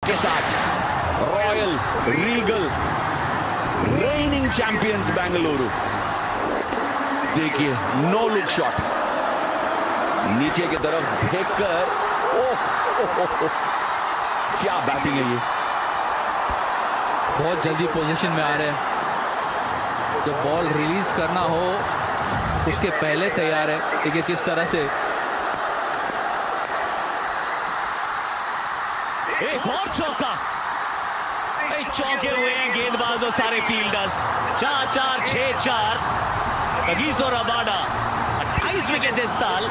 के साथ royal Regal raining champions Bengaluru. देखिए नो लुक शॉट, नीचे की तरफ देखकर क्या बैटिंग है ये। बहुत जल्दी पोजीशन में आ रहे हैं, जब बॉल रिलीज करना हो उसके पहले तैयार है। देखिए किस तरह से एक और चौका, चौके हुए हैं गेंदबाज और सारे फील्डर्स। 4-4, 6-4। कगिसो रबाडा 28 विकेट इस साल,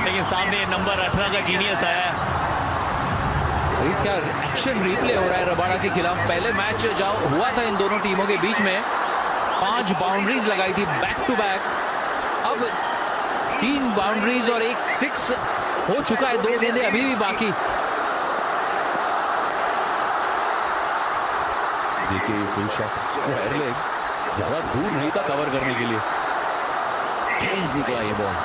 लेकिन सामने नंबर 18 का जीनियस आया है। क्या एक्शन रिप्ले हो रहा है रबाडा के खिलाफ। पहले मैच जाओ हुआ था इन दोनों टीमों के बीच में, 5 बाउंड्रीज लगाई थी बैक टू बैक। अब 3 बाउंड्रीज और 1 6 हो चुका है, 2 गेंदें अभी भी बाकी। देखिए फुल शॉट स्क्वायर लेग, ज्यादा दूर नहीं था कवर करने के लिए, तेज निकला ये ball.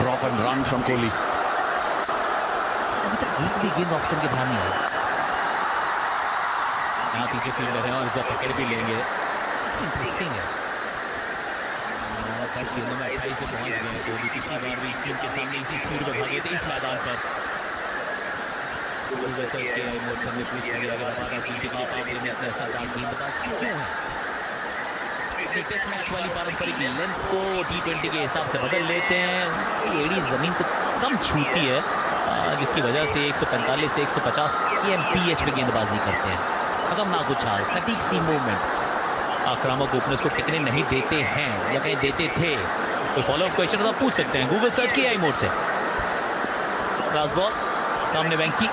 Drop and run from Kohli. अभी तक एक भी गेंद ऑप्शन के बाहर नहीं आया। यहाँ पीछे फील्डर है और इसको पकड़ भी लेंगे। इंटरेस्टिंग है। फर्स्ट गेंदों में 28 से पहुंच गए कोहली। पिछली बार भी इस टीम के सामने इसी स्पीड में भागे थे इस मैदान पर। टेस्ट मैच वाली पारंपरिक लेंथ को T20 के हिसाब से बदल लेते हैं। एड़ी जमीन को कम छूती है, जिसकी वजह से 145 से 150 kmph में गेंदबाजी करते हैं। खत्म ना कुछ हाल, सटीक सी मूवमेंट। आक्रामक ओपनर्स को टिकने नहीं देते हैं या कहीं देते थे। कोई फॉलो अप क्वेश्चन तो आप पूछ सकते हैं, गूगल सर्च किया आई मोड से। क्रॉस बॉल सामने वेंकी,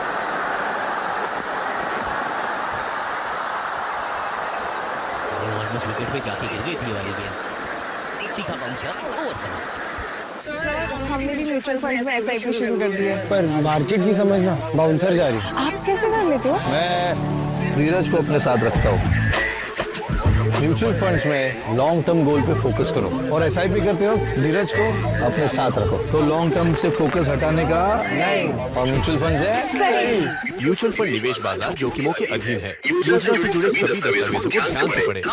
विकेट पे जाके गिर गई थी वाली गेंद। तीखा बाउंसर ओवर समाप्त। हमने भी म्यूचुअल फंड्स में एसआईपी शुरू कर दी है। पर मार्केट की समझना बाउंसर जा रही। आप कैसे कर लेते हो? मैं धीरज को अपने साथ रखता हूँ। म्यूचुअल फंड्स में लॉन्ग टर्म गोल पे फोकस करो और एसआईपी करते हो धीरज को अपने साथ रखो, तो लॉन्ग टर्म से फोकस हटाने का नहीं। और म्यूचुअल फंड्स है सही। म्यूचुअल फंड निवेश बाजार जोखिमों के अधीन है। योजना से जुड़े सभी दस्तावेजों को ध्यान से पढ़ें।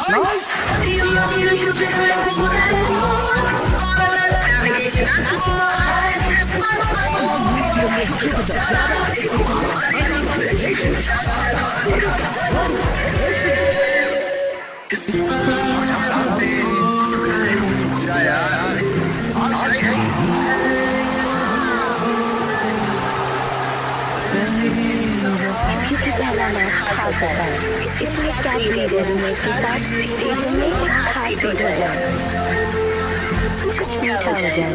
पहला मैच खास होता है, इसलिए कैप लीडर में से साथ स्टेडियम में खास सीट हो जाए, कुछ मीठा हो जाए।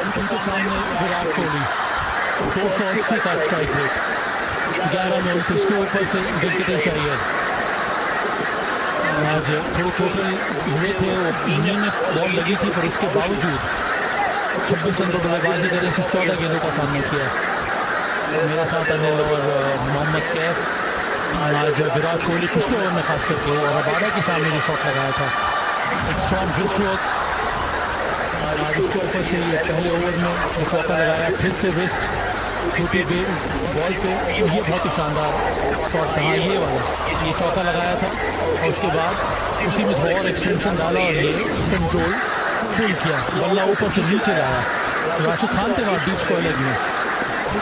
उनके सामने विराट कोहली 280 का स्ट्राइक रेट, 11 में उसके ऊपर से वेंकटेश अय्यर। आज थोड़े छोटे हुए थे, नी में बॉल लगी थी, पर उसके बावजूद 26 रन बल्लेबाजी करने से 14 गेंदों का सामना किया। मेरा साथ अनिल और मोहम्मद कैफ। आज विराट कोहली पिछले ओवर में खास करके और रबाडा के सामने जो शॉट लगाया था, स्ट्रॉन्ग रिस्ट। आज उसके ऊपर से ये पहले ओवर में जो चौका लगाया, फिर से वेस्ट छोटी बॉल पे, ये बहुत ही शानदार शॉट था। ये वाला ये चौका लगाया था और उसके बाद उसी में थोड़ा और एक्सटेंशन डाला और ये कंट्रोल पुल किया, बल्ला ऊपर से नीचे लाया। राशिद खान थे वहाँ डीप स्क्वायर लेग में,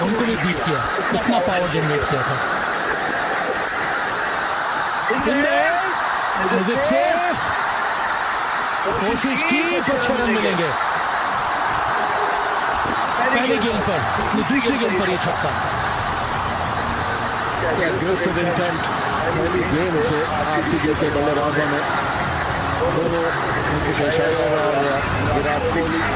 उनको भी बीट किया, इतना पावर जनरेट किया था। कोशिश की तो 6 रन मिलेंगे पहले गेंद पर, दूसरी गेंद पर ये छक्का। एग्रेसिव इंटेंट पहली गेंद से आरसीबी के बल्लेबाजों में दोनों वेंकटेश अय्यर और विराट कोहली और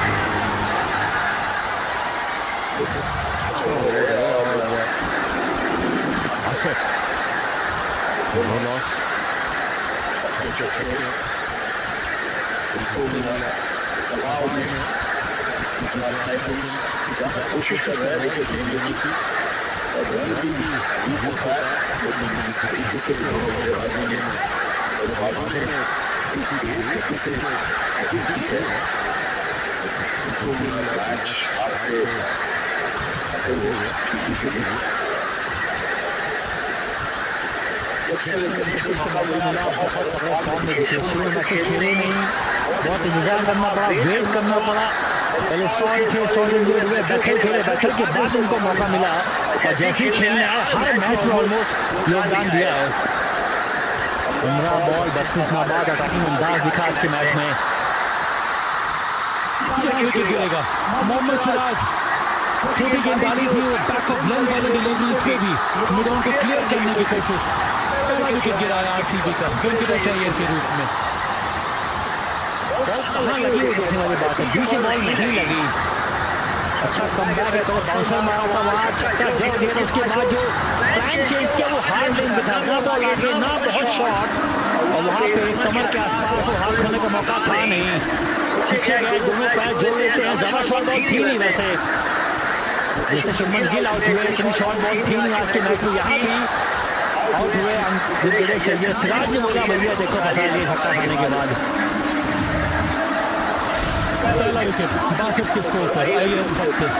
कोशिश कर रहा है लेकिन जिस तरीके से मैच आपसे खेले नहीं, बहुत इंतजार करना पड़ा, वेट करना पड़ा। पहले 100 हुए, बैठल खेले, बैठल के बाद उनको मौका मिला और जैसे ही खेलने आए हर मैच में ऑलमोस्ट योगदान दिया है। 15 बॉल 32 नाबाद अटैकिंग अंदाज दिखा आज के मैच में। विकेट गिरेगा, मोहम्मद सिराज छोटी गेंदबाजी थी, वो बैक ऑफ लेंथ वाली डिलीवरी इसके भी मिड ऑन को क्लियर करने की कोशिश। पहला विकेट गिराया आरसीबी का क्रिकेटर चाहिए के रूप में। कहाँ लगी वो देखने वाली बात है, बीच बॉल नहीं लगी। अच्छा कमबैक है, तो बाउंसर मारा था वहाँ, छक्का जड़ दिया। उसके बाद जो प्लान चेंज किया वो हार्ड लेंथ पे था, ना बॉल आगे ना बहुत शॉट, और वहाँ पे कमर के आसपास वो हाथ करने का मौका था नहीं। पीछे गए, दोनों पैर जोड़ लेते हैं, ज्यादा शॉट बॉल थी नहीं वैसे। जैसे शुभमन गिल आउट हुए, इतनी शॉट बॉल थी नहीं आज के मैच में। यहाँ भी आउट हुए सिराज ने बोला भैया देखो फंसा लिए छक्का खाने के बाद। पहला विकेट 62 के स्कोर पर आईएम सक्सेस।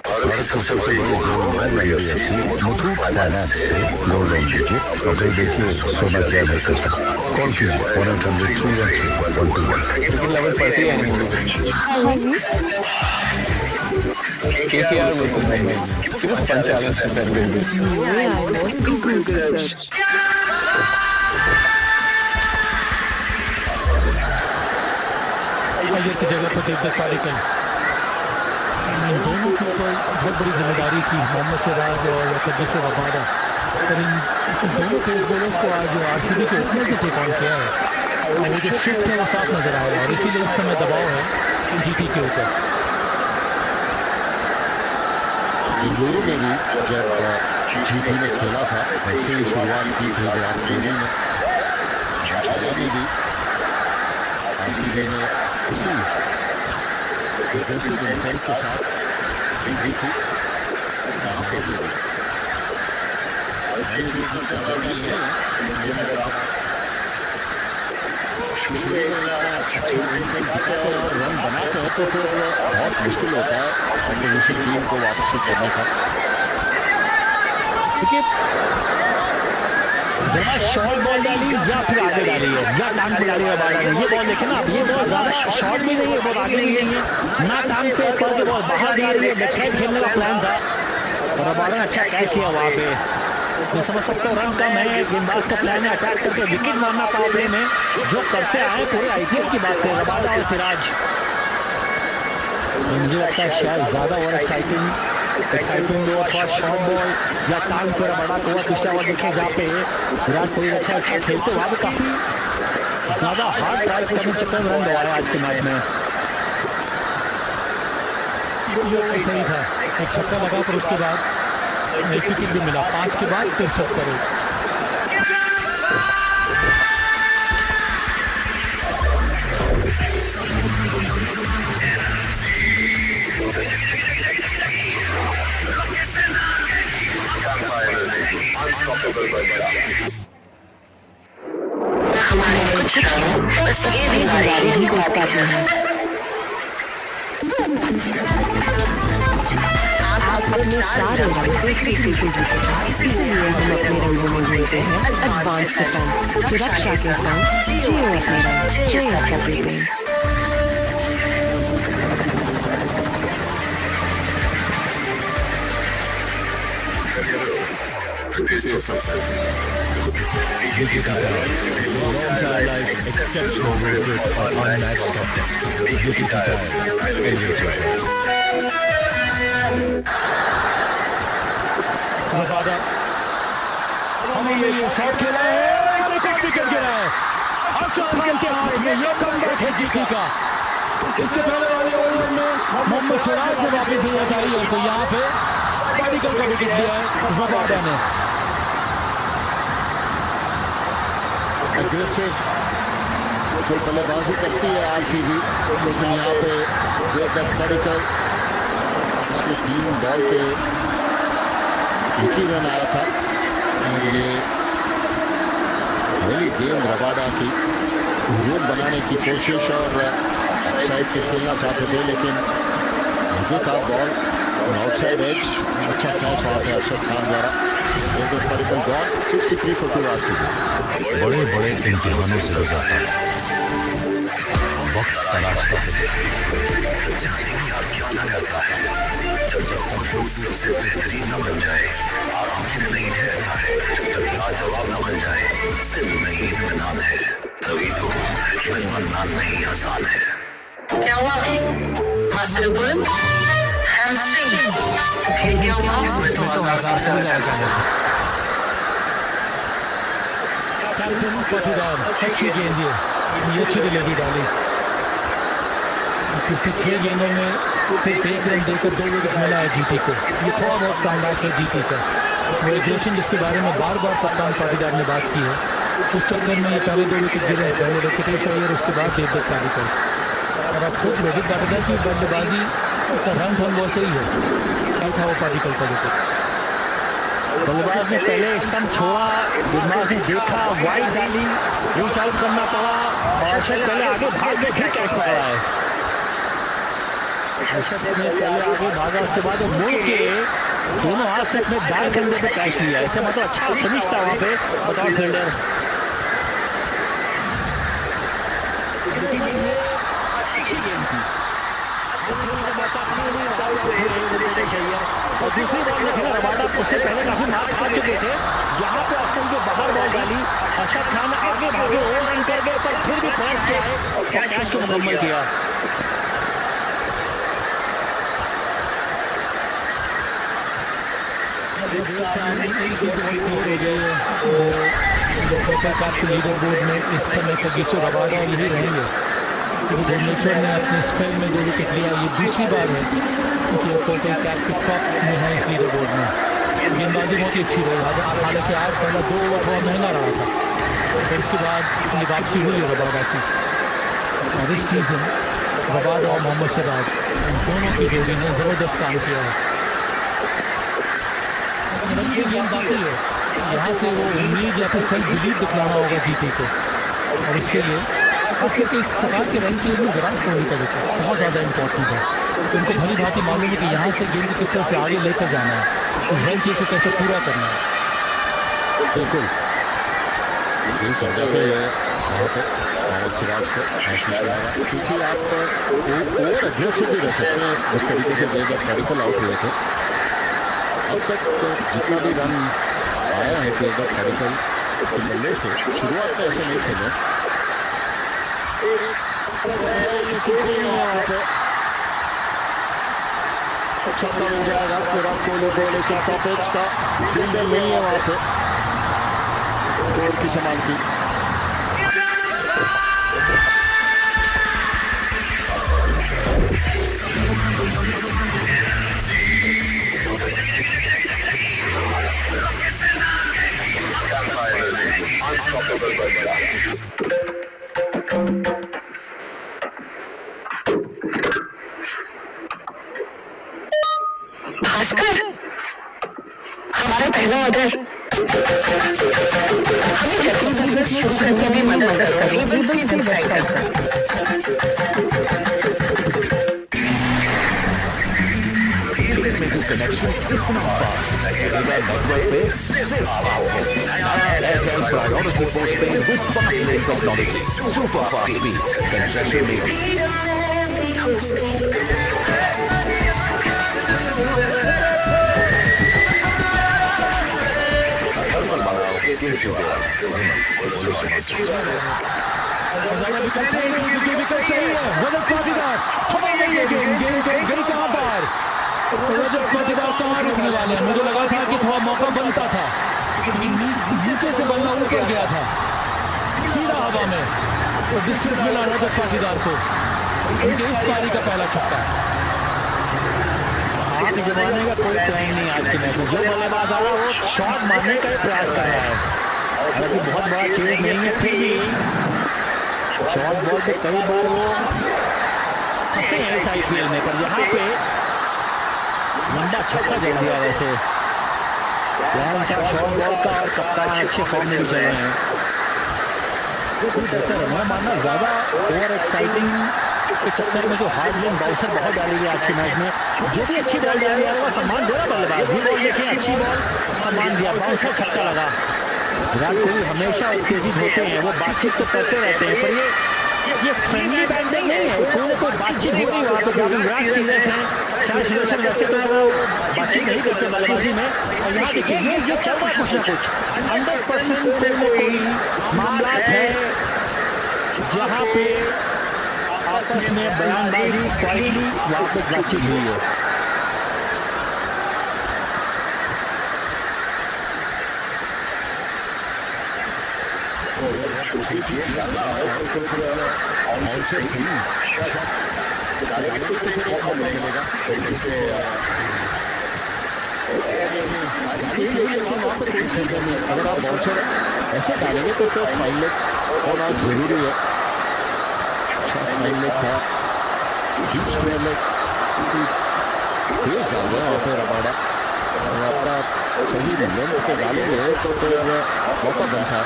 भारत का सबसे बड़ी मुथूट फाइनेंस से लोन लीजिए तो कहीं देखिए सोना क्या नहीं कर सकता। कॉल कीजिए 1-800-313-121। लेवल पर ही KKR versus Bengals. It was Panchala's percentage. Google search. की जगह पर देवदत्त पालेकर, दोनों के ऊपर बहुत बड़ी जिम्मेदारी थी, मोहम्मद सिराज और कगिसो रबाडा। और इन दोनों पेस बॉलर्स को आज आरसीबी के ओपनर ने टेक ऑन किया है और वो जो शिफ्ट है वो साफ नजर आ रहा है और इसीलिए इस समय दबाव है जीटी के ऊपर। बेंगलुरु में भी जब जीटी ने खेला था ऐसे ही शुरुआत की थी विराट कोहली ने। में भी आरसीबी ने डिफेंसिव डिफेंस के साथ जीती थी। रन बनाते हैं तो फिर बहुत मुश्किल होता है अपोजिशन टीम को वापस करने का। जरा शॉर्ट बॉल डाली या फिर आगे डाली है या टांग पे डाली रबाडा ने। ये बॉल देखे ना, अब ये बॉल ज्यादा शॉर्ट भी नहीं है, बहुत आगे नहीं है, ना टांग पे पर जो बॉल बाहर जा रही है। बैक साइड खेलने का प्लान था और रबाडा ने अच्छा कैच किया वहाँ पे। मैं समझ सकता हूँ रन कम है, गेंदबाज का प्लान है अटैक करके विकेट मारना पावर प्ले में, जो करते आए पूरे आईपीएल की बात है रबाडा और सिराज। मुझे लगता है शायद ज्यादा और एक्साइटिंग हो थोड़ा शॉर्ट बॉल या टांग पर रबाडा को पिछला ओवर देखे जहाँ पे विराट कोहली अच्छा खेलते वहाँ पे काफी ज्यादा हार्ड ड्राइव करने चक्कर रन दवाया आज के मैच में। सही था, एक छक्का लगा पर उसके बाद एक विकेट भी मिला, 5 के बाद फिर 70 रन। हमारे कुछ बस ये भी हमारे ही पाते हैं। अपने सारे रंग बिखरी सी चीजें, इसीलिए हम अपने रंगों में ढूंढते हैं एडवांस डिफेंस सुरक्षा के संग जियो अपने रंग JSW। Digital success. Digital talent, long-time life, exceptional work or unmatched captain. Digital talent, समय में ये शॉट खेला है और एक और विकेट गिरा है अरशद खान के हाथ में। ये कमबैक है जीटी का। इसके पहले वाले ओवर में मोहम्मद सिराज ने वापस दिया था और तो यहाँ पे पाडिकल का विकेट दिया है रबाडा ने। एग्रेसिव जो बल्लेबाजी करती है आरसीबी, लेकिन यहाँ पे देवदत्त पडिक्कल इसके 3 बॉल पे एक ही रन आया था। और ये पहली गेंद रबाडा की रूम बनाने की कोशिश और साइड पे खेलना चाहते थे, लेकिन आगे था बॉल आउटसाइड एज। अच्छा कैच वहाँ पे अरशद खान द्वारा। Devdutt Padikkal gone 63 for 2 RCB. बड़े बड़े इम्तिहानों से गुजरता है, वक्त तलाशता है। क्या हुआ? मसल बुल हैमस्ट्रिंग फिर क्या हुआ? कैप्टन पटीदार अच्छी गेंद ये अच्छी डिलीवरी डाली। किसी 6 गेंदों में सिर्फ 1 रन देकर 2 विकेट मिला है जीटी को। ये थोड़ा बहुत कामयाब है जीटी का। वेरिएशन जिसके बारे में बार बार कप्तान पाटीदार ने बात की है, उस चक्कर में ये पहले 2 विकेट गिरे हैं, पहले वेंकटेश अय्यर उसके बाद देवदत्त पडिक्कल। और अब खुद रोहित पाटीदार की बल्लेबाजी का रंग ढंग वैसे ही है, कल था वो पाटीकल का विकेट। बल्लेबाज ने पहले स्टंप छोड़ा, गेंदबाज ने देखा, वाइड डाली, रीच आउट करना पड़ा और अरशद पहले आगे भाग के फिर कैच पकड़ा है। अरशद ने पहले आगे भागा, उसके बाद मुड़ के दोनों हाथ से अपने दाएं कंधे पे कैच लिया। इसका मतलब अच्छा फिनिश था वहाँ पे बतौर फील्डर। अच्छी गेंद थी और दूसरी बॉल में खेला रबाडा, उससे पहले काफी मार खा चुके थे। यहाँ पे ऑप्शन के बाहर बॉल डाली, अरशद खान आगे भागे, ओवर रन कर गए, पर फिर भी पहुंच गया है और कैच को मुकम्मल किया। लीडर बोर्ड में इस समय कगिसो रबाडा और यही रहेंगे। भुवनेश्वर ने अपने स्पेल में 2 विकेट लिया, ये दूसरी बार है कि टोटल कैप के टॉप में है इस लीडर बोर्ड में। गेंदबाजी बहुत ही अच्छी रही, हालांकि आज पहला 2 ओवर थोड़ा महंगा रहा था, फिर उसके बाद ये वापसी हुई है रबाडा की। और इस सीजन रबाडा और मोहम्मद सिराज इन दोनों की जोड़ी ने ज़बरदस्त काम किया है। गेंद बाकी है, यहाँ से वो उम्मीद या फिर सेल्फ बिलीव दिखलाना होगा जीटी को। और इसके लिए खास करके इस प्रकार के रन के लिए विराट कोहली का विकेट बहुत ज़्यादा इंपॉर्टेंट है। तो उनको भली भांति मालूम है कि यहाँ से गेंद किस तरह से आगे लेकर जाना है, उस रन चीज़ को कैसे पूरा करना है। बिल्कुल समझाते हुए मोहम्मद सिराज को क्योंकि आप और एग्रेसिव भी रह सकते हैं जिस तरीके से देवदत्त पडिक्कल आउट हुए थे। अब तक जितना भी रन आया है देवदत्त पडिक्कल के बल्ले से, शुरुआत से ऐसे नहीं खेले। छक्का मिल जाएगा विराट कोहली को, लेकिन टॉप एज का फील्डर नहीं है वहाँ पे कोर्स की संभालती। भास्कर, हमारा पहला ऑर्डर हमें जटिल बिजनेस शुरू करने में मदद करता है। कनेक्शन इतना फास्ट नेटवर्क पे सिर्फ आप हो। Airtel priority postpaid with fast lane technology, super fast speed, concession में रजत पाटीदार कहाँ रुकने वाले हैं? मुझे लगा था कि थोड़ा मौका बनता था, नीचे से बल्ला ऊपर गया था, सीधा हवा में, तो डिस्टेंस मिला रजत पाटीदार को। उनके इस पारी का पहला छक्का। हाथ जमाने का कोई टाइम नहीं आज के मैच में। जो बल्लेबाज आ रहा है वो शॉट मारने का प्रयास कर रहा है, हालांकि बहुत बड़ा चेंज नहीं है, फिर भी शॉर्ट बॉल पे कई बार वो फंसे हैं इस IPL में, पर यहाँ पे लंबा छक्का दे दिया। वैसे प्लान था शॉर्ट बॉल का और कप्तान अच्छे फॉर्म में भी चल रहे हैं। मैं मानना ज़्यादा ओवर एक्साइटिंग के चक्कर में जो हार्ड लेन बाउंसर बहुत डालेगी आज के मैच में, जो भी अच्छी बॉल डाली है उसका सम्मान दे रहा बल्लेबाज। ये बॉल देखिए, अच्छी बॉल सम्मान दिया, बाउंसर छक्का लगा। विराट कोहली हमेशा उत्तेजित होते हैं, वो बातचीत तो करते रहते हैं, पर ये फ्रेंडली बैटिंग नहीं है। कोई ना कोई बातचीत हो रही वहाँ पर, जब विराट सीरियस हैं, शायद सुदर्शन वैसे तो वो बातचीत नहीं करते बल्लेबाजी में। और यहाँ देखिए ये चल रहा है कुछ ना कुछ, 100% कोई ना कोई मामला है जहाँ पे आपस में बयानबाजी क्वाइटली वहाँ पर बातचीत हुई है। अगर आप बाउंसर ऐसे डालेंगे तो फिर फाइन लेग होना जरूरी है। फाइन लेग था, डीप स्क्वायर लेग तेज डाल गया वहाँ पे रबाडा, और आपका सही लेंथ पे डालेंगे तो फिर मौका बनता।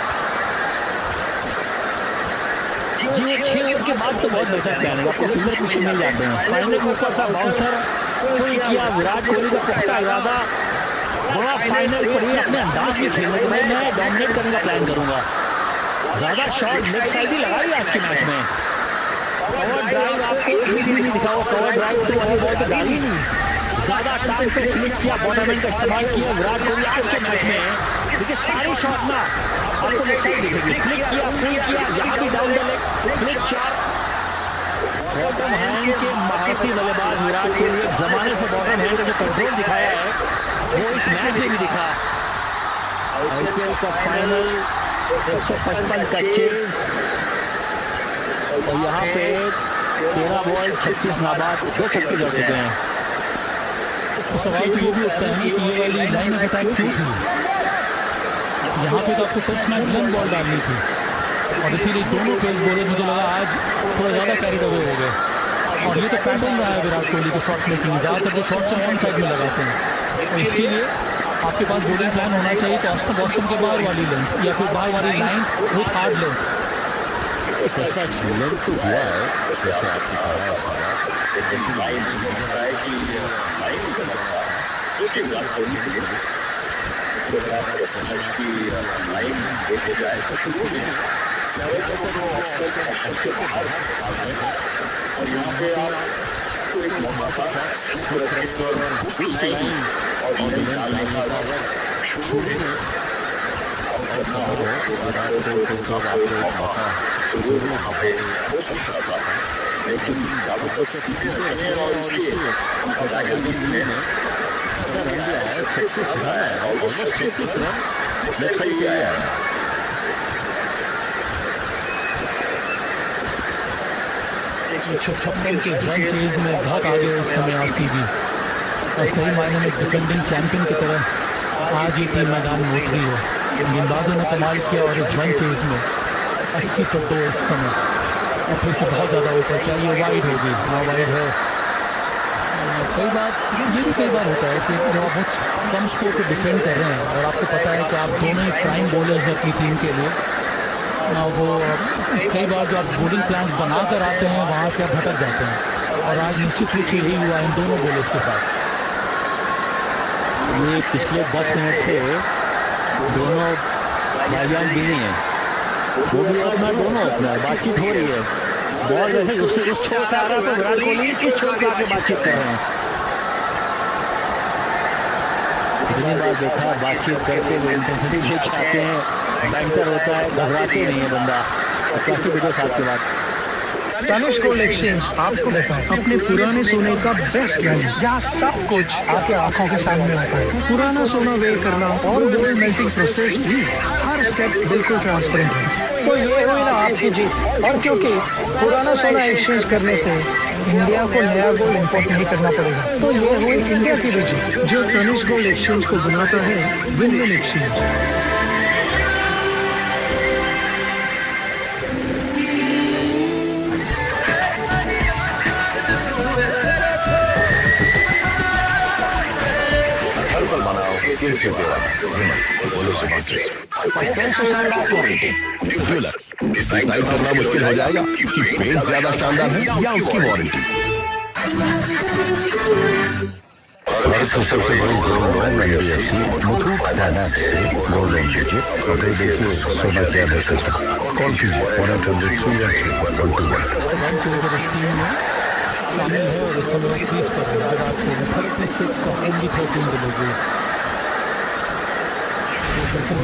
जी वो 6 ओवर के बाद तो बहुत बेहतर प्लान है, आपको फिंगर पीछे मिल जाते हैं। फाइनल के ऊपर था बाउंसर, कोई किया विराट कोहली का पुख्ता इरादा, बड़ा फाइनल पर ही अपने अंदाज में खेलने के बाद मैं डोमिनेट करने का प्लान करूंगा। ज़्यादा शॉट लेग साइड ही लगाई आज के मैच में। कवर ड्राइव आपको एक भी नहीं दिखा, कवर ड्राइव तो वाली बॉल तो डाली नहीं, ज़्यादा टाइम पे फ्लिक किया, बॉटरमैन का इस्तेमाल किया विराट कोहली आज के मैच में। देखिए सारी शॉट ना आपको लेग साइड दिखेगी, फ्लिक किया, पुल किया, यहाँ भी down the leg, flick 4। Bottom hand के महारथी बल्लेबाज विराट कोहली एक जमाने से बॉटम हैंड का जो कंट्रोल दिखाया है वो इस मैच में भी दिखा। IPL का फाइनल 155 का चेस, और यहाँ पे 13 बॉल 36 नाबाद, 2 छक्के जड़ चुके हैं। सवाल तो ये भी उठता है कि ये वाली लाइन ऑफ अटैक क्यों थी? यहाँ पे तो आपको टेस्ट मैच लंग बॉल डालनी थी, और इसीलिए दोनों पेस बॉलर मुझे लगा आज थोड़ा ज़्यादा कैरिड अवे हो गए। और ये तो पैटर्न रहा है विराट कोहली के शॉट मेकिंग, ज़्यादातर जो शॉट से वन साइड में लगाते हैं, और इसके लिए आपके पास बॉलिंग प्लान होना चाहिए तो ऑस्टन बॉस्टन के बाहर वाली लेंथ या फिर बाहर वाली line with hard length. Length तो हुआ है जैसे आपने और यहाँ पे आपको एक मौका था हो सकता था, लेकिन सीधे रहने और इसलिए छप्पन के रन चेज में बहुत आगे उस समय RCB, और सही मायने में डिफेंडिंग चैंपियन की तरह आज ये टीम मैदान में उतरी है। गेंदबाजों ने कमाल किया, और इस रन चेज में 80 पर 2 इस समय, और फिर से बहुत ज़्यादा ऊपर। क्या ये वाइड होगी? ना वाइड है। कई बार ये भी कई बार होता है कि जब आप बहुत कम स्कोर को डिफेंड कर रहे हैं और आपको पता है कि आप दोनों ही प्राइम बॉलर्स हैं अपनी टीम के लिए, वो कई बार जो आप बॉलिंग प्लान बना कर आते हैं वहाँ से आप भटक जाते हैं, और आज निश्चित रूप से यही हुआ इन दोनों बॉलर्स के साथ। ये पिछले 10 मिनट से दोनों भाईजान भी नहीं है, वो भी ओपनर, दोनों ओपनर, बातचीत हो रही है। बॉल जैसे उससे उस छोर से आ रहा है तो विराट कोहली किस छोर पे आके बातचीत कर रहे हैं। कितनी बार देखा बातचीत करके वो इंटेंसिटी लेके आते हैं, बैंकर होता है, घबराते नहीं है बंदा। 81 विकेट साथ के बाद तनिष्क गोल्ड एक्सचेंज आपको बताएं अपने पुराने सोने का बेस्ट वैल्यू, जहाँ सब कुछ आपके आंखों के सामने होता है। पुराना सोना वेल करना और गोल्ड मेल्टिंग प्रोसेस भी हर स्टेप बिल्कुल ट्रांसपेरेंट है। तो ये हुई ना आपकी जीत। और क्योंकि पुराना सोना एक्सचेंज करने से इंडिया को नया गोल्ड इंपोर्ट नहीं करना पड़ेगा, तो ये हुई इंडिया की भी जीत, जो तनिष्क गोल्ड एक्सचेंज को बनाता है विन-विन एक्सचेंज। डिसाइड करना मुश्किल हो जाएगा कि पेंट ज्यादा शानदार है या उसकी वारंटी। सबसे बड़ी gold loan NBFC Muthoot finance से गोल्ड लोन लीजिए। अगर देखिए सोना क्या बेहतर कॉल कीजिए 1-800-313-121। शामिल है और इस समय 30 पर विराट कोहली 36 और only 13 deliveries.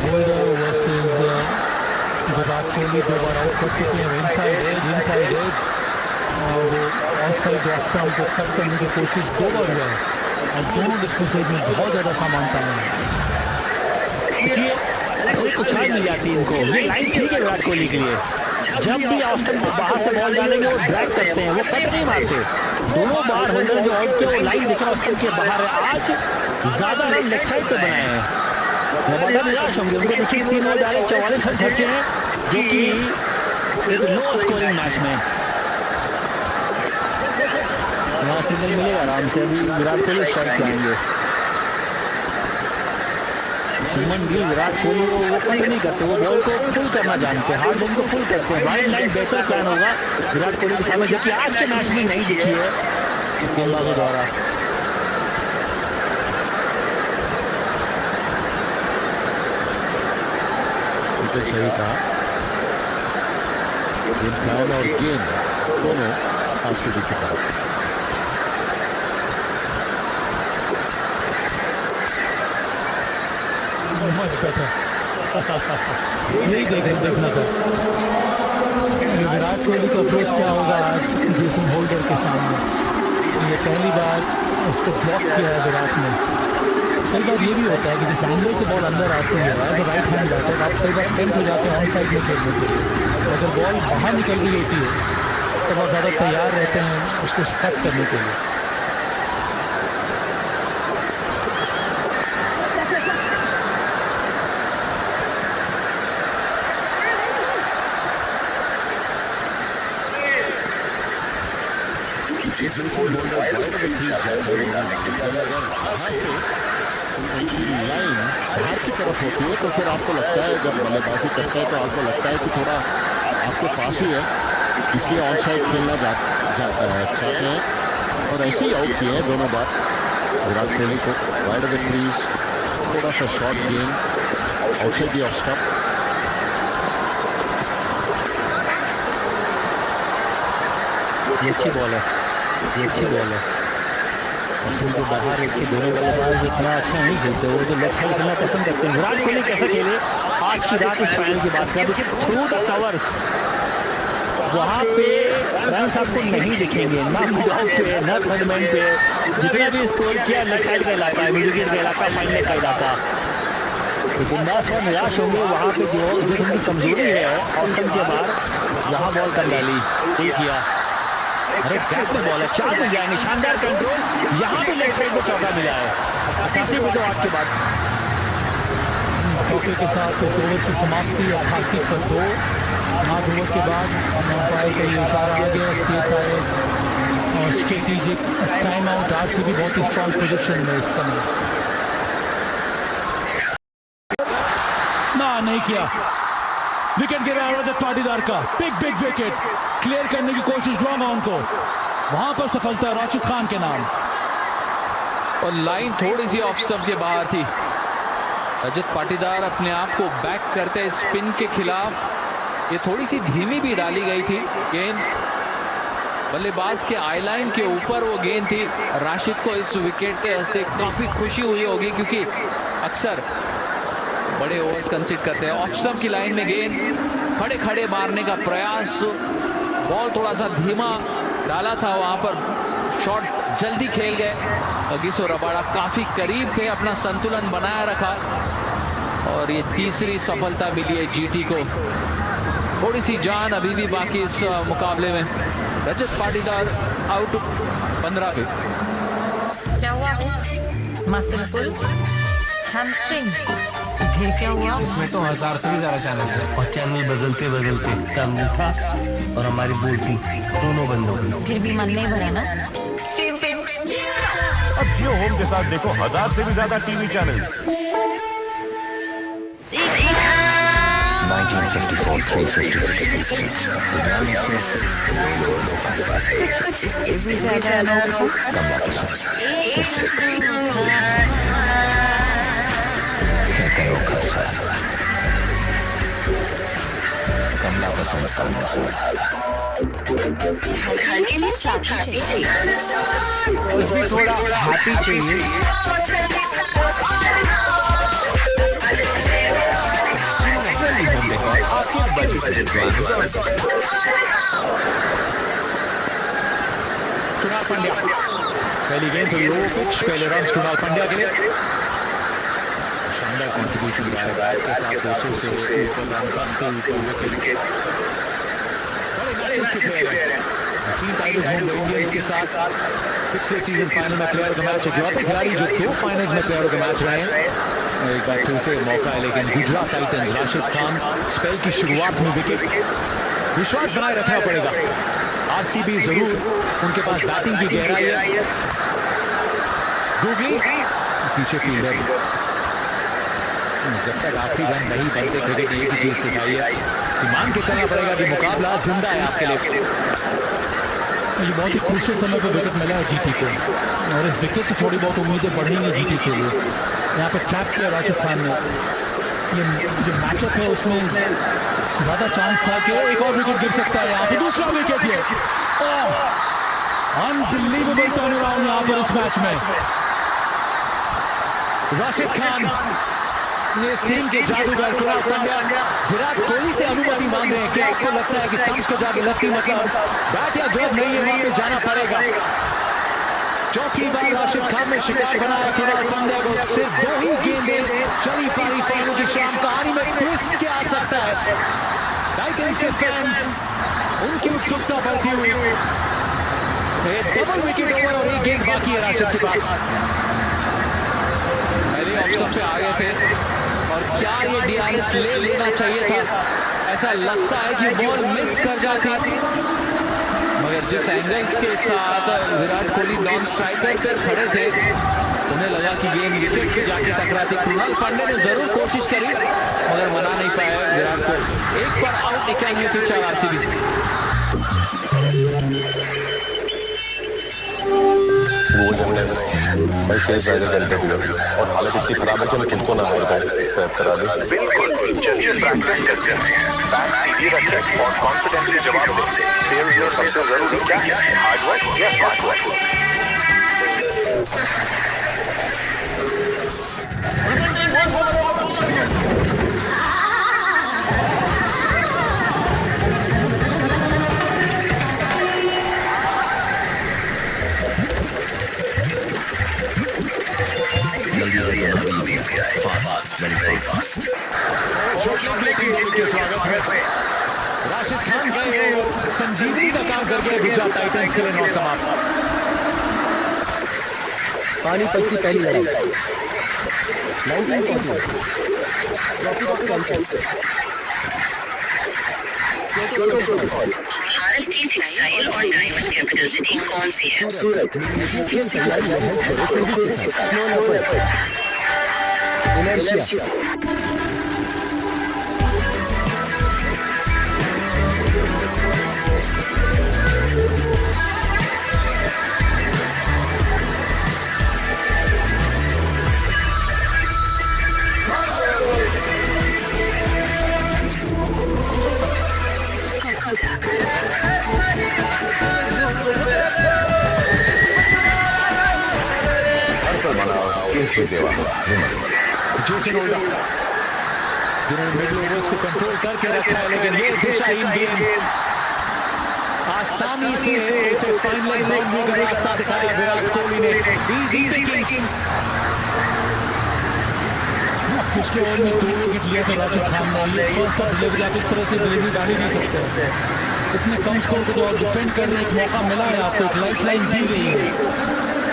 Holder versus Virat Kohli 2 बार आउट कर चुके हैं। इनसाइड एज और ऑफसाइड रास्ता को कट करने की कोशिश 2 बार हुआ है और दोनों डिस्कसेज में बहुत ज़्यादा सामान पाना है। कुछ मिल जाती है इनको। ये लाइन ठीक है विराट कोहली के लिए। जब भी ऑस्टन को बाहर से बॉल डालेंगे वो ड्रैग करते हैं, वो कट नहीं मारते। दोनों बार होल्डर जो आउट किया वो लाइन दिखा ऑस्टन के बाहर है। आज ज़्यादा रन लेग साइड पे बनाए हैं। बड़ा निराश होंगे। उनके देखिए 3 ओवर डाले 44 रन खर्चे हैं, जो कि एक लो स्कोरिंग मैच में। यहाँ सिग्नल मिलेगा आराम से। अभी विराट कोहली स्ट्राइक जाएंगे। शुभमन गिल विराट कोहली को वो कट नहीं करते, वो बॉल को पुल करना जानते हैं, हार्ड बॉल को पुल करते हैं। वाइड लाइन बेहतर प्लान होगा विराट कोहली के सामने, जो कि आज के मैच में नहीं दिखी है गेंदबाजों द्वारा। इसे सही कहा, गेंद प्लान और गेंद दोनों RCB की तरफ। यही देखना था विराट कोहली का अप्रोच क्या होगा आज जेसन होल्डर के सामने। ये पहली बार उसको ब्लॉक किया है विराट ने। कई बार ये भी होता है कि जिस एंगल से बॉल अंदर आती है as a right hand batter, आप कई बार टेम्प्ट हो जाते हैं ऑन साइड में खेलने के लिए। अगर बॉल बाहर निकल रही होती है तो बहुत ज़्यादा तैयार रहते हैं उसको कट करने के लिए। लाइन बाहर की तरफ होती है तो फिर आपको लगता है, जब बल्लेबाजी करता है तो आपको लगता है कि थोड़ा आपके पास ही है, इसलिए ऑन साइड खेलना चाहते हैं। और ऐसे ही आउट किए हैं दोनों बार विराट कोहली को। वाइड ऑफ द क्रीज, थोड़ा सा short game outside the off stump. ये अच्छी बॉल है, ये अच्छी बॉल है। उनको बाहर रखिए, दोनों बल्लेबाज इतना अच्छा नहीं खेलते, वो जो लेग साइड खेलना पसंद करते हैं। विराट कोहली कैसे खेले आज की रात इस फाइनल की बात करें, देखिए थ्रू द कवर्स वहाँ पे रन आपको नहीं दिखेंगे, ना मिडआउट पे ना थर्ड मैन पे। जितना भी स्कोर किया लेग साइड का इलाका है, मिडिल का इलाका, फाइनल का इलाका। तो बिंदास और निराश होंगे वहाँ पे जो उनकी कमजोरी है ऑप्शन के बाहर, जहाँ बॉल कर डाली ठीक किया। अरे गैप में बॉल है, 4 मिल जाएंगे, शानदार कंट्रोल। यहाँ भी लेग साइड पे चौका मिला है 88 मिनटों के बाद। चौके के साथ इस ओवर की समाप्ति 88 पर 2। 8 ओवर के बाद अंपायर का ये इशारा आ गया, सेफ आए और स्ट्रेटेजिक टाइम आउट। RCB बहुत ही स्ट्रॉन्ग पोजीशन में इस समय। ना नहीं किया, विकेट गिरा रजत पाटीदार का। बिग विकेट क्लियर करने की कोशिश ड्रॉन ऑन को, वहां पर सफलता राशिद खान के नाम। और लाइन थोड़ी सी ऑफ स्टंप के बाहर थी। रजत पाटीदार अपने आप को बैक करते स्पिन के खिलाफ, ये थोड़ी सी धीमी भी डाली गई थी गेंद। बल्लेबाज के आई लाइन के ऊपर वो गेंद थी। राशिद को इस विकेट से काफी खुशी हुई होगी, क्योंकि अक्सर बड़े ओवर्स कंसीड करते हैं। ऑफ स्टंप की लाइन में गेंद खड़े खड़े मारने का प्रयास बॉल थोड़ा सा धीमा डाला था, वहां पर शॉट जल्दी खेल गए। अगिसो रबाड़ा काफी करीब थे, अपना संतुलन बनाया रखा और ये तीसरी सफलता मिली है जीटी को। थोड़ी सी जान अभी भी बाकी इस मुकाबले में। रजत पाटीदार आउट 15 पे। क्या हुआ है? मसल पुल, हैमस्ट्रिंग, फिर क्या हुआ? इसमें तो 1000 से भी ज्यादा चैनल है और चैनल बदलते बदलते इसका अंगूठा और हमारी बोटी दोनों बंद हो गई। फिर भी मन नहीं भरा ना? अब जियो होम के साथ देखो 1000 से भी ज्यादा टीवी चैनल। कमला पसंद मसाला उसमें थोड़ा हैप्पी चाहिए। कुणाल पांड्या पहली गेंद तो लो पिच, पहले रन कुणाल पांड्या के लिए। शानदार कंट्रीब्यूशन रहा है बैट के साथ 200 से ऊपर रन, 10 से ऊपर विकेट। बड़े मैचेस के प्लेयर हैं, 3 टाइटल्स होंगे इंडियंस के साथ। पिछले सीजन फाइनल में प्लेयर ऑफ द मैच इकलौते खिलाड़ी जो 2 फाइनल्स में प्लेयर ऑफ द मैच रहे हैं। एक बार फिर से मौका है, लेकिन गुजरात टाइटंस राशिद खान स्पेल की शुरुआत में विकेट। विश्वास बनाए रखना पड़ेगा। आरसीबी जरूर, उनके पास बैटिंग की गहराई है। गूगली पीछे फील्डर, जब तक आखिरी रन नहीं बनते क्रिकेट एक ही चीज सिखाई है कि मान के चलना पड़ेगा कि मुकाबला जिंदा है आपके लिए। ये बहुत ही क्रूशियल समय पर विकेट मिला है जीटी को और इस विकेट से थोड़ी बहुत उम्मीदें बढ़ेंगी जीटी के लिए। यहाँ पे कैप किया राशिद खान ने। ये जो मैचअप है उसमें ज्यादा चांस था कि एक और विकेट गिर सकता है। यहाँ पे दूसरा विकेट है। अनबिलीवेबल टर्न अराउंड यहाँ पर इस मैच में। राशिद खान इस टीम के जादूगर कुणाल पांड्या विराट कोहली से अनुमति मांग रहे हैं। क्या आपको लगता है कि स्टंप्स को जाके लगती मतलब बैट या जॉब नहीं है, वहां पे जाना पड़ेगा? चौथी बार राशिद खान ने शिकार बनाया कुणाल पांड्या को। सिर्फ 2 ही गेंदें चली पारी फाइनल की शाम। कहानी में ट्विस्ट क्या आ सकता है? टाइटंस के फैंस, उनकी उत्सुकता बढ़ती हुई। डबल विकेट ओवर और 1 गेंद बाकी है राशिद के पास। पहले ऑप्शन पे आ गए थे और क्या ये डीआरएस ले लेना चाहिए था? ऐसा लगता है कि बॉल मिस कर जाती, मगर जिस एंगल के साथ विराट कोहली नॉन स्ट्राइकर पर खड़े थे, उन्हें लगा कि गेंद विकेट पे जाके टकराती। कुणाल पांड्या ने जरूर कोशिश करी मगर मना नहीं पाया विराट को। एक पर आउट 91 पिच आरसीबी। मैं शेष और हालत इतनी खराब है कि मैं तुमको ना करा दूं। बिल्कुल, चलिए प्रैक्टिस करते हैं। बैक सीधी रखें और कॉन्फिडेंटली जवाब दें। सेल्स में सबसे जरूरी क्या है? हार्ड वर्क या स्मार्ट वर्क? राशिद खान गए संजीवनी का काम करके गुजरात टाइटंस के लिए 9 समाप्त। पानीपत की पहली लड़ाई 1940 भारत की टेक्सटाइल और डायमंड कैपिटल सिटी कौन सी है? सूरत। इनर्शिया। जिन्होंने मिडिल ओवर्स को कंट्रोल करके रखा है, लेकिन ये दिशाहीन गेंद आसानी से उसे फाइनल बाउंड्री का रास्ता दिखाया विराट कोहली ने। पिछले ओवर में 2 विकेट लिया था राशिद खान ने। ये फर्स्ट ऑफ डिलीवरी आप इस तरह से डिलीवरी डाली नहीं सकते। इतने कम स्कोर को जो आप डिफेंड करने एक मौका मिला है आपको, एक लाइफ लाइन दी गई है।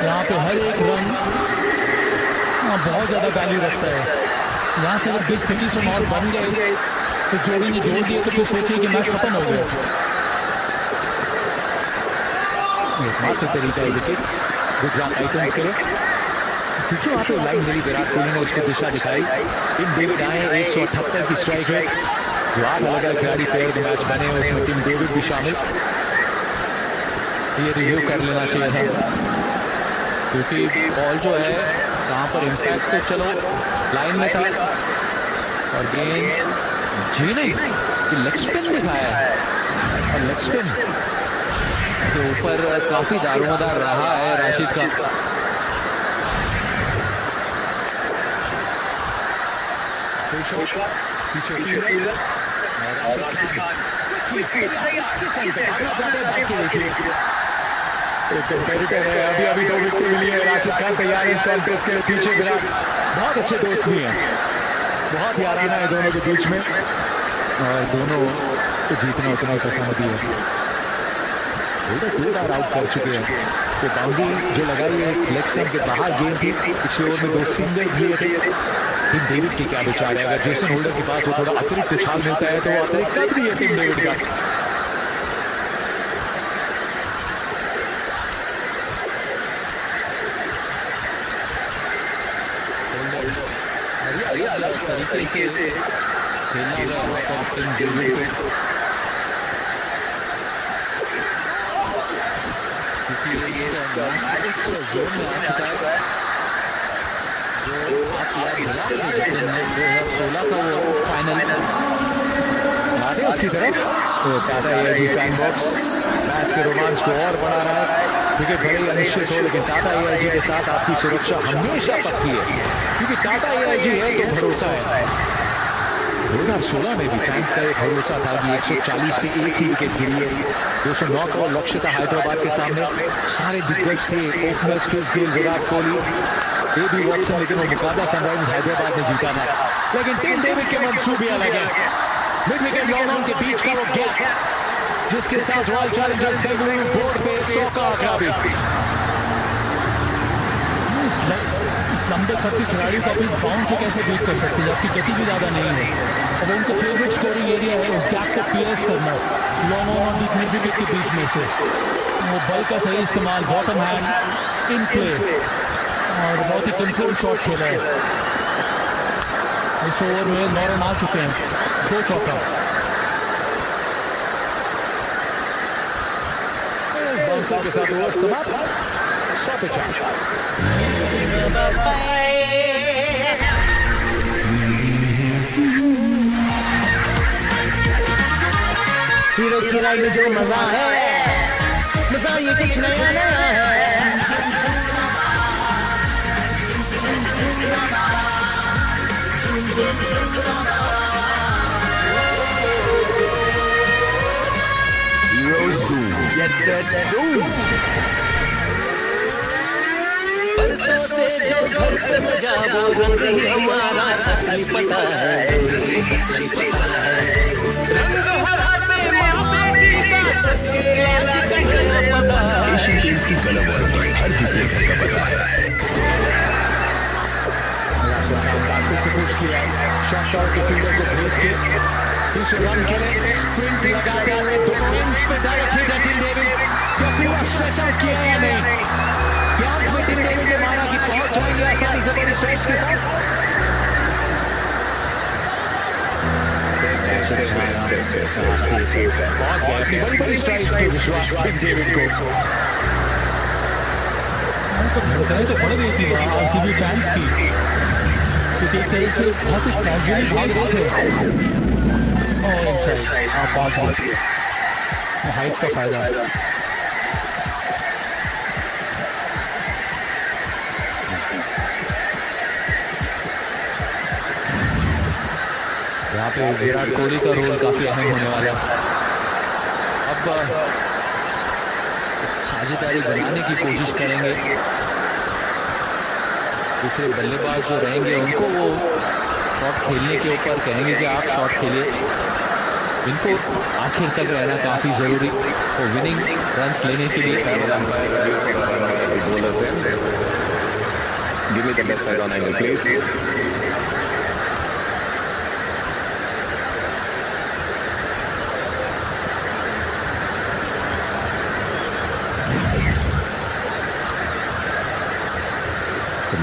यहाँ पे हर एक रन बहुत ज़्यादा वैल्यू रखता है। यहाँ से अगर 20 पोजीशन और बन गए तो जोड़ी ने जोड़ दिए तो फिर सोचिए कि मैच खत्म हो गया। एकमात्र तरीका है विकेट गुजरात टाइटंस के लिए, क्योंकि वहाँ पे लाइन मिली विराट कोहली ने उसको दिशा दिखाई। टीम डेविड आए 178 की स्ट्राइक रेट, जो 8 अलग अलग खिलाड़ी प्लेयर के मैच बने उसमें टीम डेविड भी शामिल। ये रिव्यू कर लेना चाहिए था, क्योंकि बॉल जो है कहाँ पर इम्पैक्ट तो चलो लाइन में था और गेंद जी नहीं लेग स्पिन दिखाया है। और लेग स्पिन के ऊपर काफी दारोमदार रहा है राशिद का। अभी 2 विकेट मिली है। राशिद खान तैयार है इस कॉन्टेस्ट के पीछे विराट बहुत अच्छे दोस्त भी हैं, बहुत याराना है दोनों के बीच में और दोनों को जीतना उतना ही पसंद भी है। 2 बार आउट कर चुके हैं। तो बाउंड्री जो लगाई है लेग स्टंप के बाहर गेंद थी। पिछले ओवर में 2 सिंगल्स लिए थे। टीम डेविड के क्या विचार है? अगर जेसन होल्डर के पास वो थोड़ा अतिरिक्त उछाल मिलता है तो वो अतिरिक्त कर दिए टीम डेविड का। तरीके से खेलना होगा टीम डेविड को, क्योंकि ये जोन में आ चुका है। जो आप याद दिला 2016 का वो फाइनल आते उसकी तरफ तो Tata AIG fan box match के रोमांच को और बढ़ा रहा है। क्योंकि भले ही अनिश्चित हो, लेकिन टाटा एआईजी के साथ आपकी सुरक्षा हमेशा पक्की है, क्योंकि टाटा एआईजी है तो भरोसा है। 2016 में भी फैंस का एक भरोसा था कि 140 पे एक ही विकेट गिरी है। 209 का लक्ष्य था हैदराबाद के सामने। सारे दिग्गज थे, openers Chris Gayle, Virat Kohli, AB Watson, लेकिन वो मुकाबला सनराइजर्स हैदराबाद ने जीता था। लेकिन टीम डेविड के मंसूबे अलग है। मिड विकेट लॉन्ग ऑन के बीच का वो गैप जिसके साथ रॉयल चैलेंजर्स बेंगलुरु बोर्ड पे 100 का आंकड़ा भी। लंबे खत के खिलाड़ी को अपनी बाउंड से कैसे बीट कर सकते हैं जबकि गति भी ज़्यादा नहीं है। अब उनका फेवरेट स्कोरिंग एरिया है, उस गैप को क्लियर करना लॉन्ग ऑन मिड विकेट के बीच में से। वो बल का सही इस्तेमाल, बॉटम हैंड इन प्ले और बहुत ही कंट्रोल शॉट खेला है। इस ओवर में 9 रन आ चुके हैं, 2 चौका। बाउंसर के साथ ओवर समाप्त। हीरो की राइड में जो मजा है, मजा ये कुछ नया नया है। Hero Zoom, get set, zoom. बरसों से जो घर पे सजा वो रंग ही हमारा असली पता है। रंग हर हाथ में माँ बेटी का सस्के आज कटना पता है। एशियन पेंट्स की कलम और हर किसी का पता है। शॉट के फील्डर को भेज के दूसरे रन के लिए स्प्रिंट लगाते हुए दोनों विंग्स पे डायरेक्टेड है टीम डेविड। क्या पूरा स्ट्रेच आउट किया या नहीं? क्या टीम डेविड ने माना कि पहुंच जाएंगे आसानी से बड़ी स्ट्रेच के साथ? बड़ी बड़ी स्ट्राइक्स पे विश्वास टीम डेविड को। तो बढ़ गई थी आरसीबी फैंस की, क्योंकि एक तरह से बहुत ही कैजुअली भाग रहे थे। और इनसाइड आप पहुंच गए, हाइट का फायदा। यहाँ पे विराट कोहली का रोल काफी अहम होने वाला है। अब साझेदारी बनाने की कोशिश करेंगे। दूसरे बल्लेबाज जो रहेंगे उनको वो शॉट खेलने के ऊपर कहेंगे कि आप शॉट खेलिए। इनको आखिर तक रहना काफ़ी ज़रूरी तो विनिंग रन्स लेने के लिए। Give me the left side on angle, please.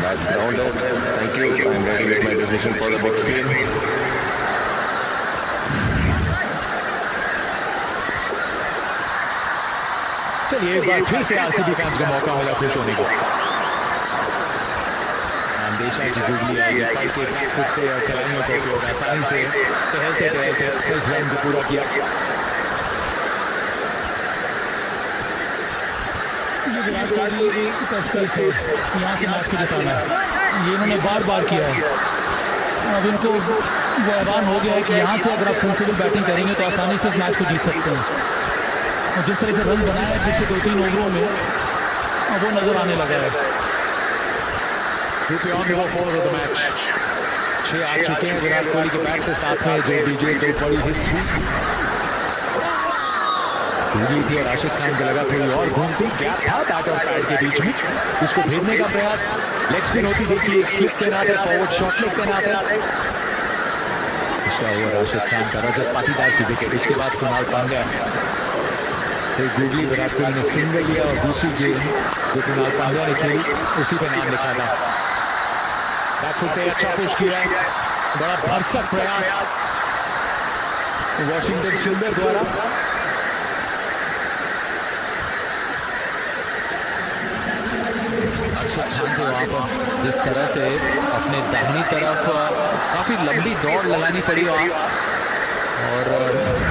That's grounded. Thank you. I'm ready with my decision for the big screen. चलिए एक बार फिर से आरसीबी फैंस को मौका मिला खुश होने का। देशा जी गुगली आई पल के खुद से और खिलाड़ियों को उपयोग आसानी से टहलते टहलते इस रन को पूरा किया। विराट कोहली तस्कर से यहाँ से मैच को जिताना है, ये इन्होंने बार बार किया है। अब इनको वो हैरान हो गया है कि यहाँ से अगर आप सेंसिबल बैटिंग करेंगे तो आसानी से इस मैच को जीत सकते हैं। और जिस तरह से रन बनाया है पिछले 2-3 ओवरों में अब वो नजर आने लगा है। 6 आ चुके हैं विराट कोहली के बैट से, साथ में जो बीजे 2 बड़ी हिट्स भी थी और राशिद खान को लगा थोड़ी और घूमती गैप था बैट और पैड के बीच में, उसको भेजने का प्रयास। लेग स्पिन होती देखिए, एक स्लिप देना था, फॉरवर्ड शॉट लेग देना था। पिछला ओवर राशिद खान का रजत पाटीदार की विकेट, इसके बाद कुणाल पांड्या फिर गूगली विराट कोहली ने सिंगल लिया और दूसरी गेंद जो कुणाल पांड्या ने खेली उसी पे नाम लिखा था। बैटफुट से अच्छा पुश किया, बड़ा भरसक प्रयास वॉशिंगटन सुंदर द्वारा। अर्शद खान को वहाँ पर जिस तरह से अपने दाहिनी तरफ काफ़ी लंबी दौड़ लगानी पड़ी वहाँ और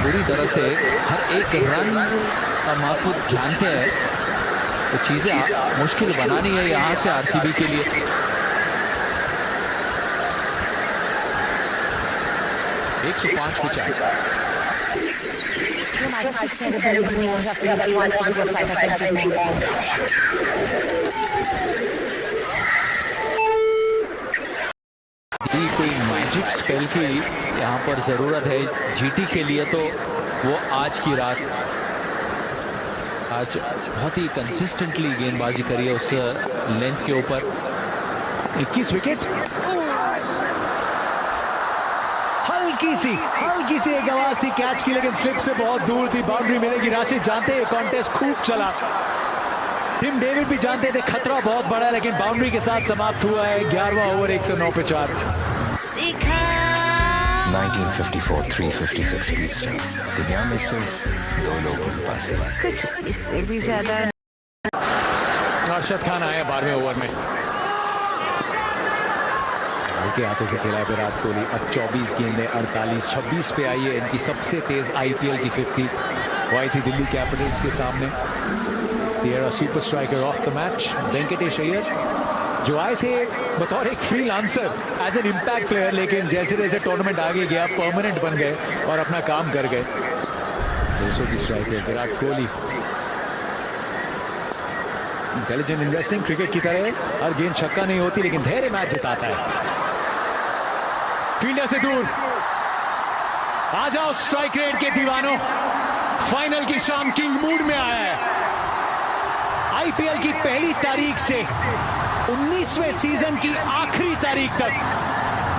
पूरी तरह से हर एक रन का महत्व जानते हैं, तो चीज़ें मुश्किल बनानी है यहाँ से आरसीबी के लिए। कोई मैजिक स्पेल की यहाँ पर ज़रूरत है जीटी के लिए, तो वो आज की रात आज बहुत ही कंसिस्टेंटली गेंदबाजी करी है उस लेंथ के ऊपर। 21 विकेट, हल्की सी एक आवाज थी कैच की, लेकिन स्लिप से बहुत दूर थी, बाउंड्री मिलेगी। राशिद जानते हैं कॉन्टेस्ट खूब चला, टिम डेविड भी जानते थे खतरा बहुत बड़ा, लेकिन बाउंड्री के साथ समाप्त हुआ है 11वां ओवर 109 पे 4। 1954 356 ईस्टर्न, दुनिया में सिर्फ 2 लोगों के पास है, कुछ इससे भी ज्यादा। अर्शद खान आया 12वें ओवर में, के हाथों से खेला है विराट कोहली। अब 24 गेंदें 48-26 पे आई है इनकी सबसे तेज आईपीएल की 50 वो आई थी दिल्ली कैपिटल्स के सामने। Sierra super striker of the match Venkatesh Iyer जो आए थे बतौर एक freelancer as an impact player, लेकिन जैसे जैसे टूर्नामेंट आगे गया परमानेंट बन गए और अपना काम कर गए। 200 की striker Virat Kohli intelligent investing cricket की तरह हर गेंद छक्का नहीं होती, लेकिन धैर्य मैच जिताता है। फील्डर से दूर आ जाओ स्ट्राइक रेट के दीवानों, फाइनल की शाम किंग मूड में आया है। आईपीएल की पहली तारीख से 19वें सीजन की आखिरी तारीख तक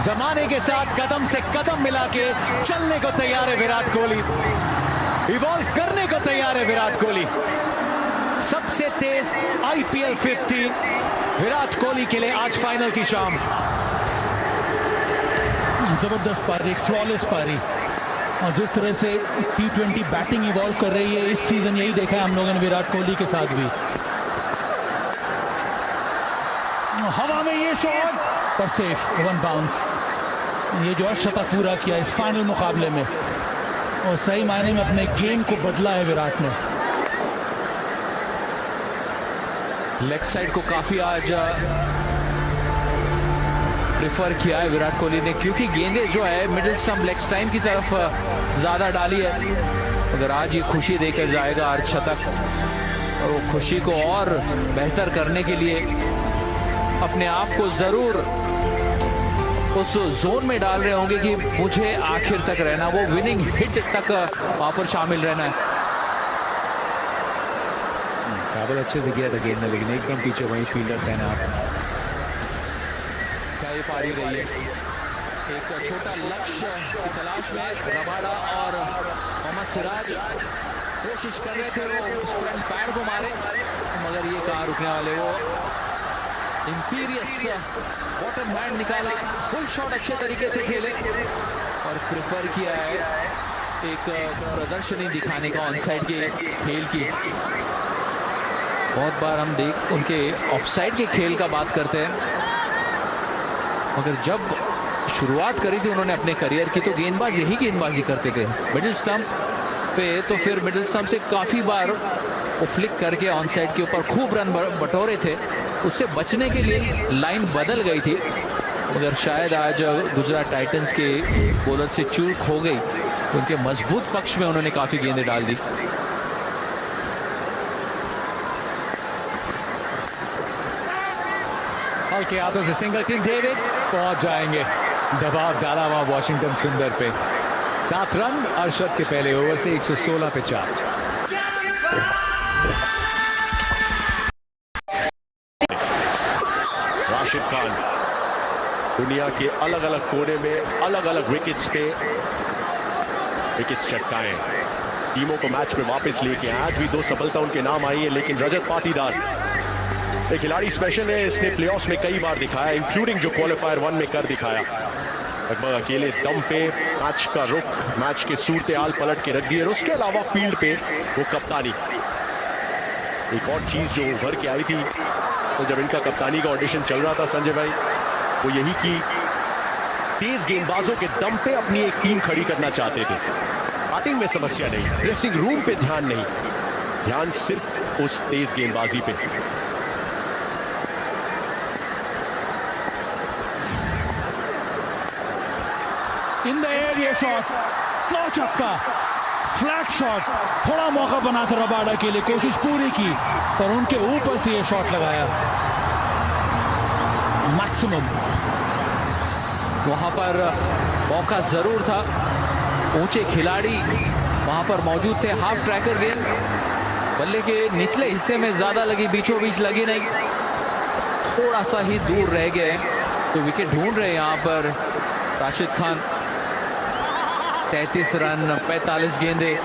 जमाने के साथ कदम से कदम मिला के चलने को तैयार है विराट कोहली, इवॉल्व करने को तैयार है विराट कोहली। सबसे तेज आईपीएल 50 विराट कोहली के लिए आज फाइनल की शाम। जबरदस्त पारी, एक फ्लॉलेस पारी, और जिस तरह से T20 बैटिंग इवॉल्व कर रही है इस सीजन, यही देखा है हम लोगों ने विराट कोहली के साथ भी। हवा में ये शॉट पर सेफ, 1 बाउंस। ये जो शतक पूरा किया इस फाइनल मुकाबले में और सही मायने में अपने गेम को बदला है विराट ने। लेग साइड को काफी आज प्रेफर किया है विराट कोहली ने, क्योंकि गेंदें जो है मिडिल स्टंप लेग स्टाइम की तरफ ज्यादा डाली है। अगर आज ये खुशी देकर जाएगा अर्धशतक और वो खुशी को और बेहतर करने के लिए अपने आप को ज़रूर उस जोन में डाल रहे होंगे कि मुझे आखिर तक रहना, वो विनिंग हिट तक वहाँ पर शामिल रहना है। काबिल अच्छे से किया था गेंद में, लेकिन एकदम पीछे वहीं फील्डर तैनात। क्या ये पारी रही है? एक छोटा लक्ष्य की तलाश में रबाडा और मोहम्मद सिराज कोशिश कर रहे थे वो फ्रंट पैड को मारे, मगर ये कहाँ रुकने वाले। वो इंपीरियस बॉटम हैंड निकाला, फुल शॉट अच्छे तरीके से खेले और प्रेफर किया है एक प्रदर्शनी दिखाने का ऑनसाइड के खेल की। बहुत बार हम उनके ऑफसाइड के खेल का बात करते हैं, मगर जब शुरुआत करी थी उन्होंने अपने करियर की तो गेंदबाज यही गेंदबाजी करते थे मिडिल स्टंप पे, तो फिर मिडिल स्टंप से काफ़ी बार वो फ्लिक करके ऑन साइड के ऊपर खूब रन बटोरे थे। उससे बचने के लिए लाइन बदल गई थी, मगर शायद आज गुजरात टाइटंस के बॉलर से चूक हो गई, उनके मजबूत पक्ष में उन्होंने काफ़ी गेंदें डाल दी। के हाथों से सिंगल किक, डेविड पहुंच जाएंगे। दबाव डाला वहां वॉशिंगटन सुंदर पे। 7 रन अरशद के पहले ओवर से 116 पे 4। राशिद खान दुनिया के अलग अलग कोने में अलग अलग विकेट्स पे विकेट्स चटकाए, टीमों को मैच में वापस लेके आज भी 2 सफलता उनके नाम आई है। लेकिन रजत पाटीदार एक खिलाड़ी स्पेशल है, इसने प्लेऑफ्स में कई बार दिखाया, इंक्लूडिंग जो क्वालिफायर 1 में कर दिखाया। लगभग अकेले दम पे मैच का रुख, मैच के सूरत हाल पलट के रख दिए। और उसके अलावा फील्ड पे वो कप्तानी, एक और चीज जो उभर के आई थी तो जब इनका कप्तानी का ऑडिशन चल रहा था संजय भाई, वो यही कि तेज गेंदबाजों के दम पे अपनी एक टीम खड़ी करना चाहते थे। बैटिंग में समस्या नहीं, ड्रेसिंग रूम पे ध्यान नहीं, ध्यान सिर्फ उस तेज गेंदबाजी पे। इन द एयर ये शॉट, लो छक्का, फ्लैट शॉट, थोड़ा मौका बना था रबाडा के लिए, कोशिश पूरी की पर उनके ऊपर से ये शॉट लगाया मैक्सिमम। वहां पर मौका जरूर था, ऊंचे खिलाड़ी वहां पर मौजूद थे। हाफ ट्रैकर गेंद बल्ले के निचले हिस्से में ज्यादा लगी, बीचों बीच लगी नहीं, थोड़ा सा ही दूर रह गए तो विकेट ढूंढ रहे हैं यहाँ पर राशिद खान। 33 रन 45 गेंदे।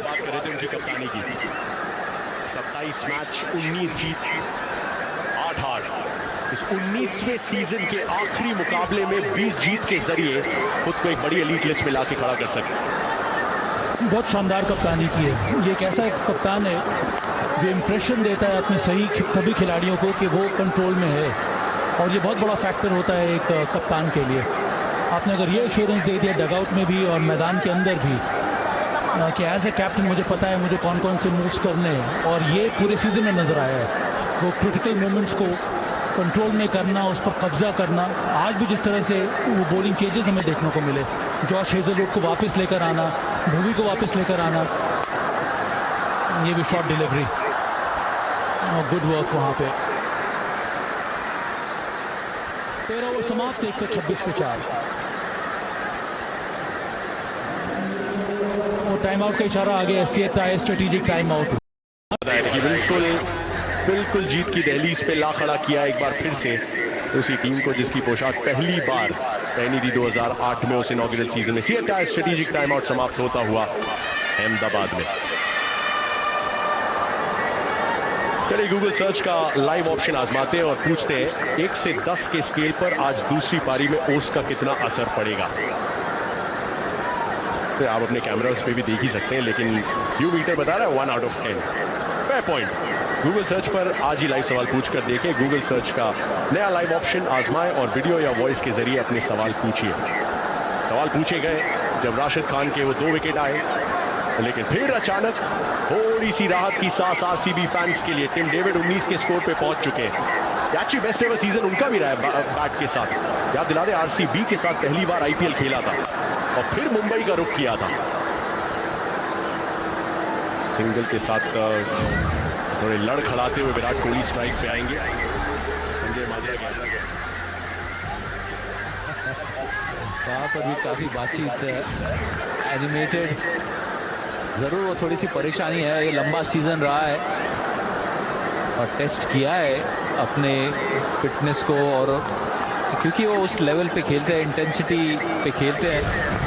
बात कर रहे थे उनकी कप्तानी की, 27 मैच 19 जीत 8 हार। इस 19वें सीजन के आखिरी मुकाबले में 20 जीत के जरिए खुद को एक बड़ी एलीट लिस्ट में लाके खड़ा कर सकते। बहुत शानदार कप्तानी की है। ये एक ऐसा कप्तान है जो इम्प्रेशन देता है अपने सभी खिलाड़ियों को कि वो कंट्रोल में है, और ये बहुत बड़ा फैक्टर होता है एक कप्तान के लिए। आपने अगर ये एश्योरेंस दे दिया डगआउट में भी और मैदान के अंदर भी कि एज ए कैप्टन मुझे पता है मुझे कौन कौन से मूव्स करने हैं, और ये पूरे सीजन में नजर आया है। वो क्रिटिकल मोमेंट्स को कंट्रोल में करना, उस पर कब्जा करना। आज भी जिस तरह से वो बॉलिंग चेंजेस हमें देखने को मिले, जॉश हेजलवुड को वापस लेकर आना, भूवी को वापस लेकर आना, ये भी शॉट डिलीवरी, गुड वर्क वहाँ पे। 13 ओवर समाप्त, 126 पे 4। टाइम आउट का इशारा आगे एससीएच का स्ट्रेटेजिक टाइम आउट। बिल्कुल जीत की दहलीज पे ला खड़ा किया एक बार फिर से उसी टीम को जिसकी पोशाक पहली बार पहनी थी 2008 में उस इनॉग्रेल सीजन में। सीएट का स्ट्रेटेजिक टाइम आउट समाप्त होता हुआ अहमदाबाद में। चलिए गूगल सर्च का लाइव ऑप्शन आजमाते हैं और पूछते हैं 1 से 10 के स्केल पर आज दूसरी पारी में ओस का कितना असर पड़ेगा। तो आप अपने कैमरास पे भी देख ही सकते हैं, लेकिन व्यू मीटर बता रहा है 1 out of 10। Fair point. Google search पर आज ही लाइव सवाल पूछकर देखें। गूगल सर्च का नया लाइव ऑप्शन आजमाएं और वीडियो या वॉइस के जरिए अपने सवाल पूछिए। सवाल पूछे गए जब राशिद खान के वो 2 विकेट आए, लेकिन फिर अचानक थोड़ी सी राहत की सांस आरसीबी फैंस के लिए। टिम डेविड 19 के स्कोर पे पहुंच चुके हैं। एक्चुअली बेस्ट एवर सीजन उनका भी रहा है बैट के साथ। याद दिला दे आरसीबी के साथ पहली बार आईपीएल खेला था और फिर मुंबई का रुख किया था। सिंगल के साथ थोड़े लड़ खड़ाते हुए विराट कोहली स्ट्राइक पे आएंगे। संजय माजरा वहाँ पर भी काफी बातचीत एनिमेटेड, जरूर वो थोड़ी सी परेशानी है, ये लंबा सीजन रहा है और टेस्ट किया है अपने फिटनेस को, और क्योंकि वो उस लेवल पे खेलते हैं, इंटेंसिटी पे खेलते हैं,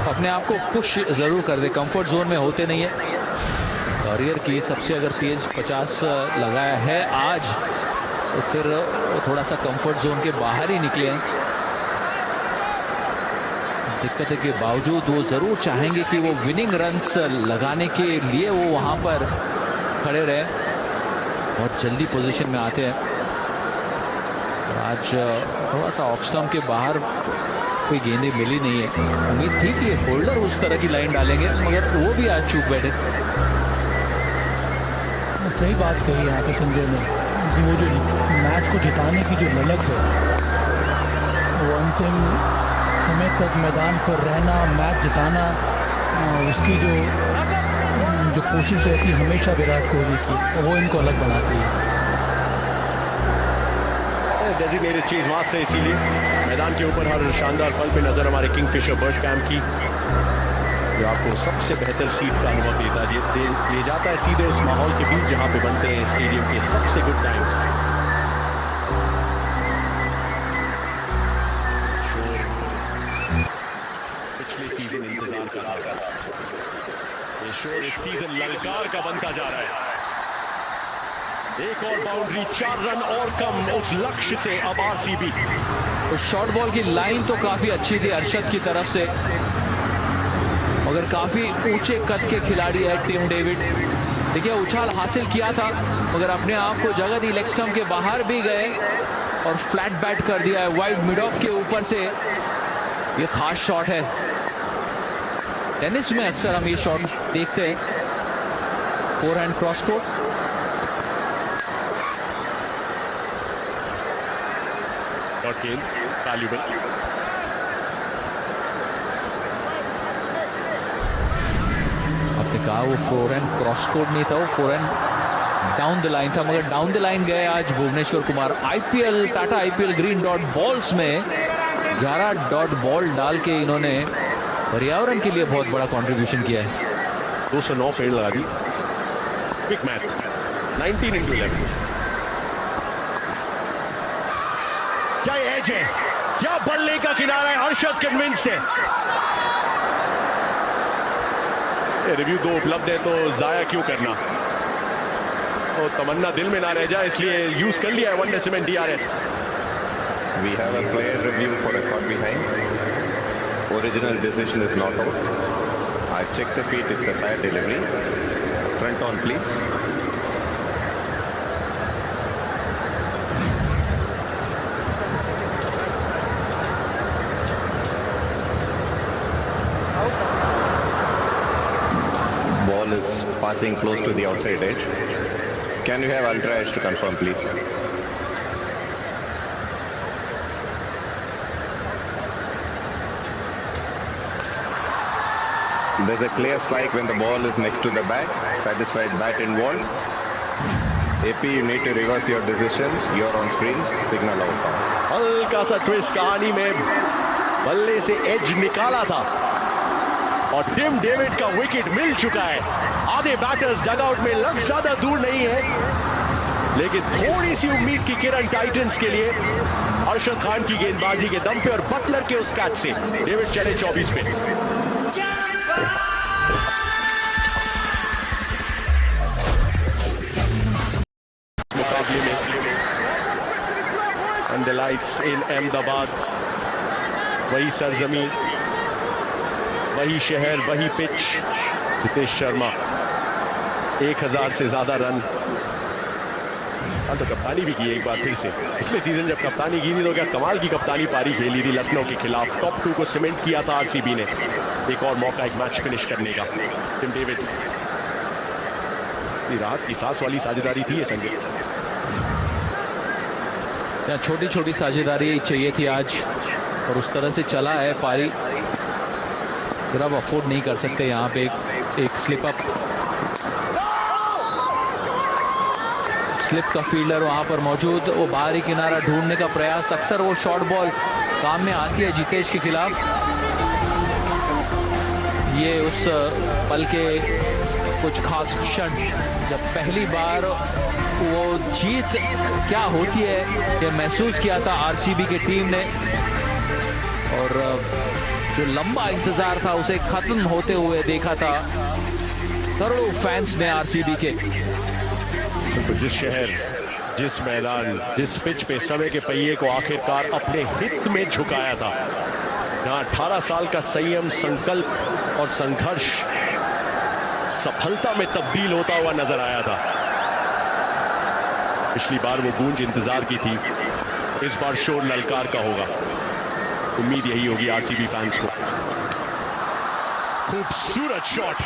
अपने आप को पुश ज़रूर कर दे, कंफर्ट जोन में होते नहीं है। करियर की सबसे अगर तेज 50 लगाया है आज, तो फिर वो थोड़ा सा कंफर्ट जोन के बाहर ही निकले हैं। दिक्कत के बावजूद वो ज़रूर चाहेंगे कि वो विनिंग रन्स लगाने के लिए वो वहाँ पर खड़े रहे, बहुत जल्दी पोजीशन में आते हैं। आज थोड़ा सा ऑफ स्टंप के बाहर कोई गेंदें मिली नहीं है, उम्मीद थी कि होल्डर उस तरह की लाइन डालेंगे, मगर वो भी आज चूक बैठे। सही बात कही यहाँ पे संजय ने कि वो जो मैच को जिताने की जो ललक है, वो अंतिम समय तक मैदान पर रहना, मैच जिताना, उसकी जो कोशिश रहती है हमेशा विराट कोहली की, वो इनको अलग बनाती है। डेजिग्नेटेड चेज मास से, इसीलिए मैदान के ऊपर हर शानदार पल पे नजर हमारे किंगफिशर बर्ड कैंप की, जो आपको सबसे बेहतर सीट का अनुभव ले जाता है सीधे उस माहौल के बीच जहां पे बनते हैं स्टेडियम के सबसे गुड टाइम्स। पिछले सीजन इंतजार कर रहा था, ये शोर इस सीजन ललकार का बनता जा रहा है। एक और बाउंड्री, 4 रन और कम उस लक्ष्य से अब आरसीबी। तो शॉर्ट बॉल की लाइन तो काफी अच्छी थी अर्शद की तरफ से, मगर काफी ऊंचे कद के खिलाड़ी है टिम डेविड। देखिए उछाल हासिल किया था, मगर अपने आप को जगह दी, लेग स्टंप के बाहर भी गए और फ्लैट बैट कर दिया है वाइड मिड ऑफ के ऊपर से। ये खास शॉट है, टेनिस में अक्सर हम ये शॉट देखते हैं, फोरहैंड क्रॉस कोर्ट। आपने कहा वो फोरहैंड क्रॉस कोर्ट नहीं था, वो फोरहैंड डाउन द लाइन था, मगर डाउन द लाइन गए आज Bhuvneshwar Kumar. IPL Tata IPL green dot balls में 11 डॉट बॉल डाल के इन्होंने पर्यावरण के लिए बहुत बड़ा कंट्रीब्यूशन किया है। 209 पेड़ लगा दी। Quick match 19/11। क्या एज है, क्या बल्ले का किनारा है, अर्शद कन्विंस है। रिव्यू 2 उपलब्ध है तो जाया क्यों करना, और तमन्ना दिल में ना रह जाए इसलिए यूज कर लिया है 1 डेसिमेंट DRS। We have a player review for a caught behind. Original decision is not out. I checked the feet, it's a bad delivery. Front on please. Ball is passing close to the outside edge. Can you have ultra edge to confirm please? There's a clear strike when the ball is next to the bat. Satisfied bat involved. AP, you need to reverse your decision. You're on screen. Signal out. हल्का सा twist कहानी में बल्ले से as निकाला था और Tim David का विकेट मिल चुका है। आधे बैटर्स डगआउट में लग ज्यादा दूर नहीं है, लेकिन थोड़ी सी उम्मीद की किरण टाइटंस के लिए अर्शद खान की गेंदबाजी के दम पे और बटलर के उस कैच से डेविड चले 24 पे। मुकाबले में एंड द लाइट्स इन अहमदाबाद, वही सरजमीन, वही शहर, वही पिच। हितेश शर्मा 1000 से ज्यादा रन, तो कप्तानी भी की एक बार फिर से। पिछले सीजन जब कप्तानी की थी तो क्या कमाल की कप्तानी पारी खेली थी लखनऊ के खिलाफ। टॉप 2 को सीमेंट किया था आरसीबी ने। एक और मौका एक मैच फिनिश करने का। टिम डेविड, राहत की सांस वाली साझेदारी थी ये संजय। या छोटी छोटी साझेदारी चाहिए थी आज, और उस तरह से चला है पारी। फिर अब अफोर्ड नहीं कर सकते यहाँ पे एक स्लिप अप। स्लिप का फील्डर वहाँ पर मौजूद, वो बाहरी किनारा ढूंढने का प्रयास, अक्सर वो शॉर्ट बॉल काम में आती है जितेश के खिलाफ। ये उस पल के कुछ खास क्षण जब पहली बार वो जीत क्या होती है ये महसूस किया था आरसीबी की टीम ने, और जो लंबा इंतजार था उसे खत्म होते हुए देखा था करोड़ों फैंस ने आरसीबी के। तो जिस शहर, जिस मैदान, जिस पिच पे समय के पहिए को आखिरकार अपने हित में झुकाया था, जहां 18 साल का संयम, संकल्प और संघर्ष सफलता में तब्दील होता हुआ नजर आया था। पिछली बार वो गूंज इंतजार की थी, इस बार शोर ललकार का होगा। उम्मीद यही होगी आरसीबी फैंस को। खूबसूरत shot,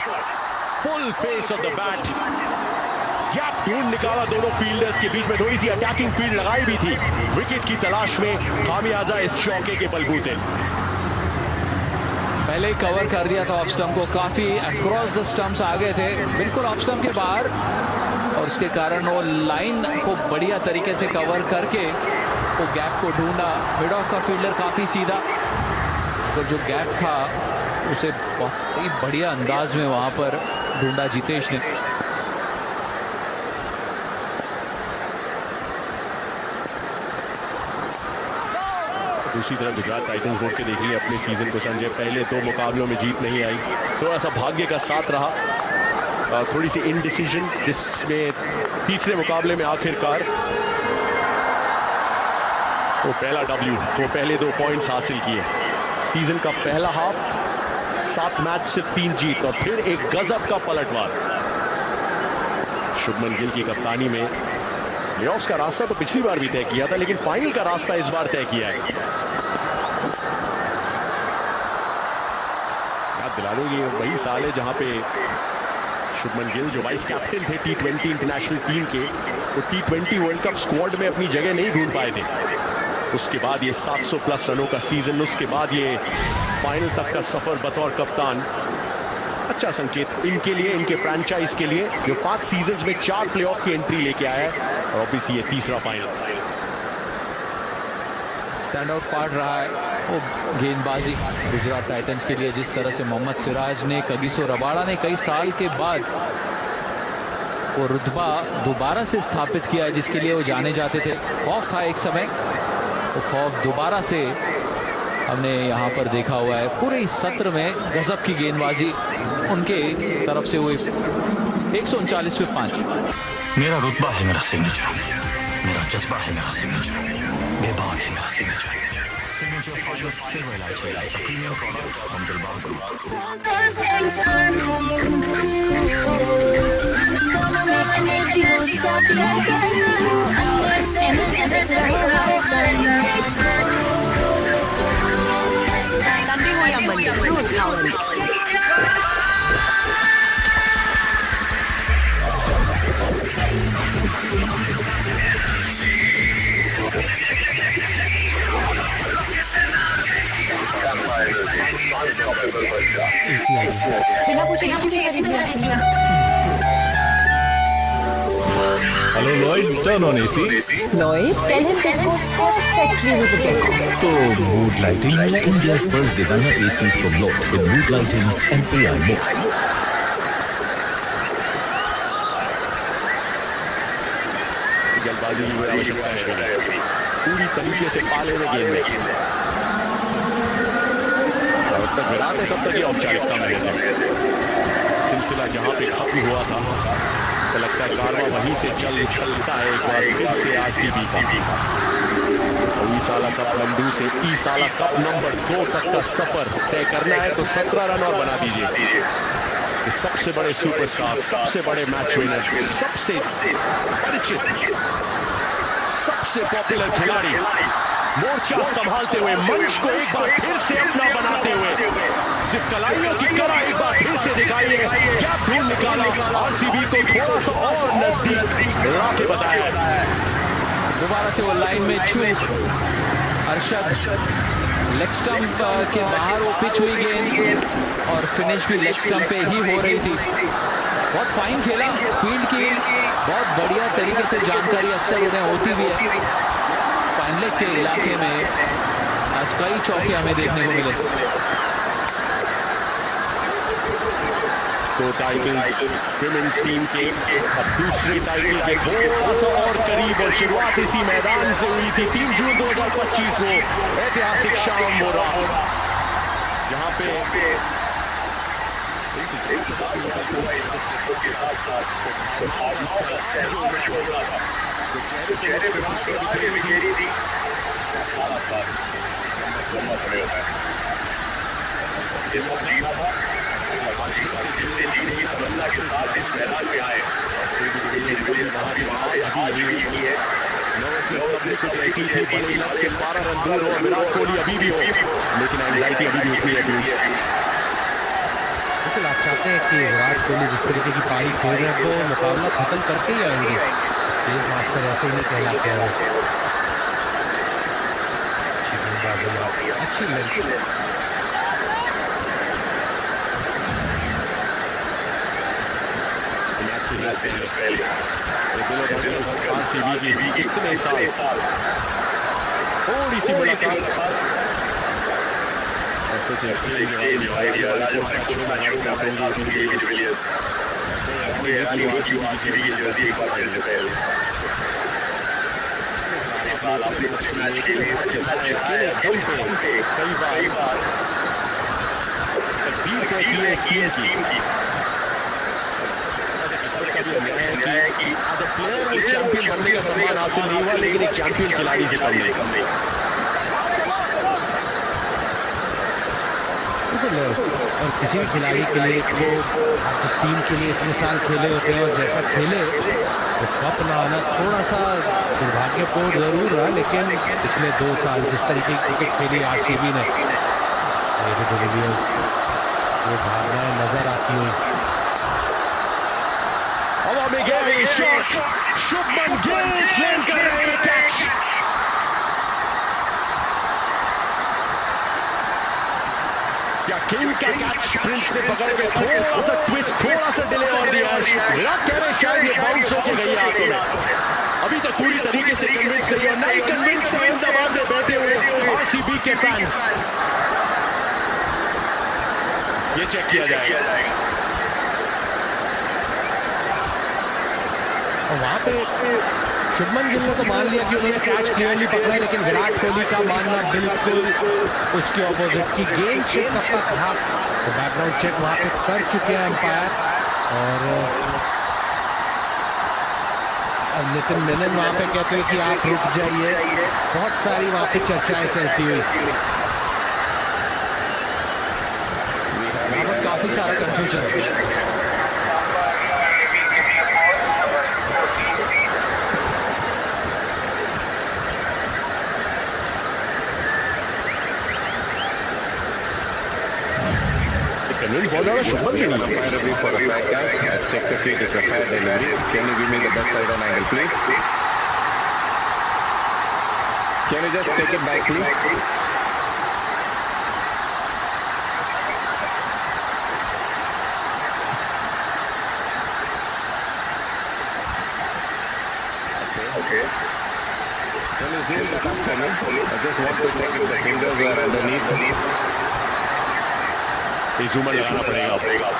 full face of the bat, gap ढूंढ निकाला दोनों फील्डर्स के बीच में, थोड़ी सी अटैकिंग फील्ड लगाई भी थी। विकेट की तलाश में खामियाजा इस चौके के बलबूते। पहले कवर कर दिया था ऑफ स्टंप को, काफी अक्रॉस द स्टंप्स आ गए थे, बिल्कुल ऑफ स्टंप के बाहर, और उसके कारण वो लाइन को बढ़िया तरीके से कवर करके वो गैप को ढूंढा। मिड ऑफ का फील्डर काफी सीधा, तो जो गैप था उसे बहुत ही बढ़िया अंदाज में वहां पर ढूंढा जितेश ने। दूसरी तरफ गुजरात टाइटंस बोर्ड के देख लिए अपने सीजन को संजय, पहले 2 मुकाबलों में जीत नहीं आई, थोड़ा सा भाग्य का साथ रहा, थोड़ी सी इनडिसीजन, जिसमें तीसरे मुकाबले में आखिरकार वो पहला डब्ल्यू, वो पहले 2 पॉइंट्स हासिल किए। सीजन का पहला हाफ 7 मैच से 3 जीत, और फिर एक गजब का पलटवार। शुभमन गिल की कप्तानी में प्लेऑफ्स का रास्ता तो पिछली बार भी तय किया था, लेकिन फाइनल का रास्ता इस बार तय किया है। याद दिला दो, ये वही साल है जहां पे शुभमन गिल, जो वाइस कैप्टन थे T20 इंटरनेशनल टीम के, तो T20 वर्ल्ड कप स्क्वाड में अपनी जगह नहीं ढूंढ पाए थे। उसके बाद ये 700 प्लस रनों का सीजन, उसके बाद ये फाइनल तक का सफर बतौर कप्तान, अच्छा संकेत इनके लिए, इनके फ्रेंचाइज के लिए, जो 5 सीजन्स में 4 प्लेऑफ की एंट्री लेके आया है, और ऑब्वियसली ये तीसरा फाइनल। स्टैंड आउट पार्ट रहा है वो गेंदबाजी गुजरात टाइटंस के लिए, जिस तरह से मोहम्मद सिराज ने, कगिसो रबाड़ा ने कई साल के बाद वो रुतबा दोबारा से स्थापित किया है जिसके लिए वो जाने जाते थे। खौफ था एक समय, तो खौफ दोबारा से हमने यहाँ पर देखा हुआ है। पूरे सत्र में गजब की गेंदबाजी उनके तरफ से हुई। 139 पे 5। मेरा रुतबा है मेरा सिग्नेचर, मेरा जज्बा है मेरा सिग्नेचर, बेबाक है मेरा सिग्नेचर। बिना पूछे Hello Lloyd, turn on AC. Lloyd, tell him this goes perfectly with the decor. तो mood lighting, India's first designer ACs from Lloyd with mood lighting and AI mode. जल्दबाजी की आवश्यकता है, पूरी तरीके से पाले में गेंद में, जब तक विराट है तब तक ये औपचारिकता में सिलसिला जहां पे खत्म हुआ था, तो लगता है कारवां वहीं से चल चलता है एक बार फिर से आरसीबी का। ईसाला कप लंडू से ईसाला कप नंबर 2 तक का सफर तय करना है, तो 17 रन और बना दीजिए। सबसे बड़े सुपरस्टार, सबसे बड़े मैच विनर, सबसे परिचित, सबसे पॉपुलर खिलाड़ी मोर्चा संभालते हुए मंच को एक बार फिर से अपना बनाते हुए, सिर्फ कलाइयों की कला एक बार फिर से दिखाई है। क्या ढूंढ निकाला, आरसीबी को थोड़ा सा और नजदीक ला के बताया। दोबारा से वो लाइन में चूक। अरशद लेग स्टंप के बाहर वो पिच हुई गेंद और फिनिश भी लेग स्टंप पे ही हो रही थी। बहुत फाइन खेला, फील्ड की बहुत बढ़िया तरीके से जानकारी अक्सर उन्हें होती भी है। फाइन लेग के इलाके में आज कई चौके हमें देखने को मिले। तो टाइटल्स विमेंस टीम के अब दूसरे टाइटल के थोड़ा सा और करीब, और शुरुआत इसी मैदान से हुई थी 3 जून 2025 को। ऐतिहासिक शाम वो रहा जहां पे उसके साथ साथ चेहरे पे मुस्कुराहट भी घेरी थी। सारा साल लंबा समय होता है, ये लोग जीना था जिससे जीने की तमन्ना के साथ इस मैदान में आए। आज भी यही है, कुछ ऐसी थी बड़ी से 12 रन दूर हो, विराट कोहली अभी भी हो, लेकिन एंजाइटी अभी भी उतनी है। बिल्कुल आप चाहते हैं कि विराट कोहली जिस तरीके की पारी खेल रहे हैं तो मुकाबला खत्म करके ही आएंगे। तेज मास्टर ऐसे ही कहलाते हैं। अच्छी लड़की आरसीबी की इतने साल थोड़ी सी मुलाकात और कुछ एक्सचेंज आइडिया आरसीबी की जल्दी एक बार से पहले साल आपने मैच के लिए कई बार तकदीर की आज प्लेयर वो चैंपियन बनने का सम्मान हासिल नहीं हुआ, लेकिन एक चैंपियन खिलाड़ी से कम नहीं। और किसी भी खिलाड़ी के लिए वो जिस टीम के लिए इतने साल खेले होते हैं और जैसा खेले तो कप ना आना थोड़ा सा दुर्भाग्यपूर्ण जरूर रहा, लेकिन पिछले 2 साल जिस तरीके की क्रिकेट खेली आरसीबी ने, वो भावनाएं नजर आती हुई। हवा में गया ये शॉट, शुभमन गिल क्लेम कर रहे हैं कैच। क्या किंग का कैच प्रिंस ने पकड़ के थोड़ा सा ट्विस्ट, थोड़ा सा डिले और दिया। विराट कह रहे शायद ये बाउंस होके गई हाथों में, अभी तक पूरी तरीके से कन्विंस नहीं है। नहीं कन्विंस है अहमदाबाद में बैठे हुए आरसीबी के फैंस। ये चेक किया जाएगा। और वहाँ पे शुभमन गिल ने तो मान लिया कि उन्होंने कैच क्लियरली पकड़ा, लेकिन विराट कोहली का मानना बिल्कुल उसके ऑपोजिट की गेंद चेक कब तक था। तो बैकग्राउंड चेक वहाँ पे कर चुके हैं अंपायर, और नितिन मेनन वहाँ पे कहते हैं कि आप रुक जाइए। बहुत सारी वहाँ पे चर्चाएं चलती हुई, काफी सारा कंफ्यूजन। बहुत ज्यादा Shubman Gill for a flag catch at check 50 is a fair delivery. Can you give me the best side on angle, please? Can you just take it back, please? Okay. Can you zoom that up for me? I just want to check if the fingers are underneath. जूमर लगाना पड़ेगा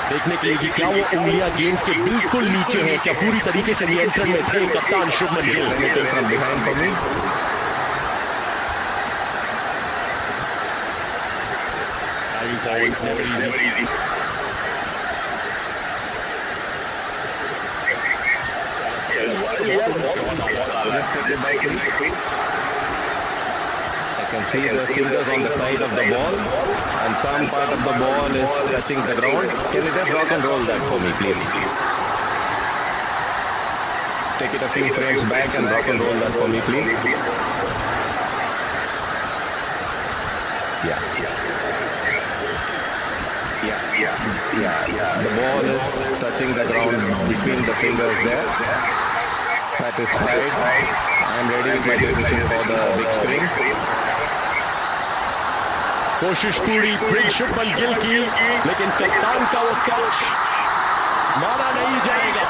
देखने के लिए कि क्या वो उंगलियां गेंद के बिल्कुल नीचे हैं, क्या पूरी तरीके से नियंत्रण में थे कप्तान Shubman Gill. I can see the fingers on the side of the ball, and some part of the ball is touching the ground. Can you just rock and roll that for me, please? Take it a few frames back and rock and roll that for me, please. Yeah. The ball is touching the ground between the fingers there. satisfied. I am ready with my decision for the big screen. कोशिश पूरी Prince Shubman Gill की, लेकिन कप्तान का वो catch मारा नहीं जाएगा।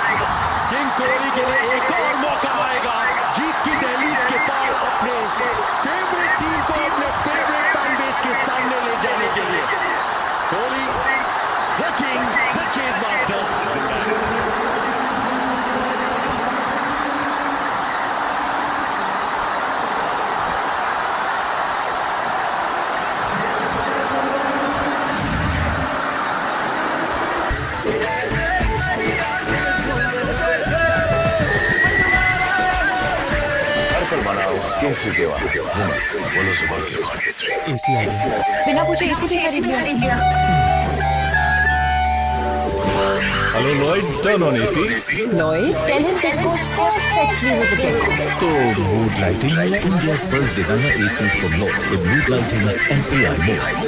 किंग कोहली के लिए एक और मौका आएगा जीत की दहलीज के पार अपने फेवरेट टीम को अपने फेवरेट फैन बेस के सामने ले जाने के लिए। Kohli the king, the chase master. बिना पूछे एसी भी खरीद लिया। Hello Lloyd, turn on AC. Lloyd, tell him this goes perfectly with the decor. तो mood lighting है India's first designer ACs for Lloyd with mood lighting and AI modes.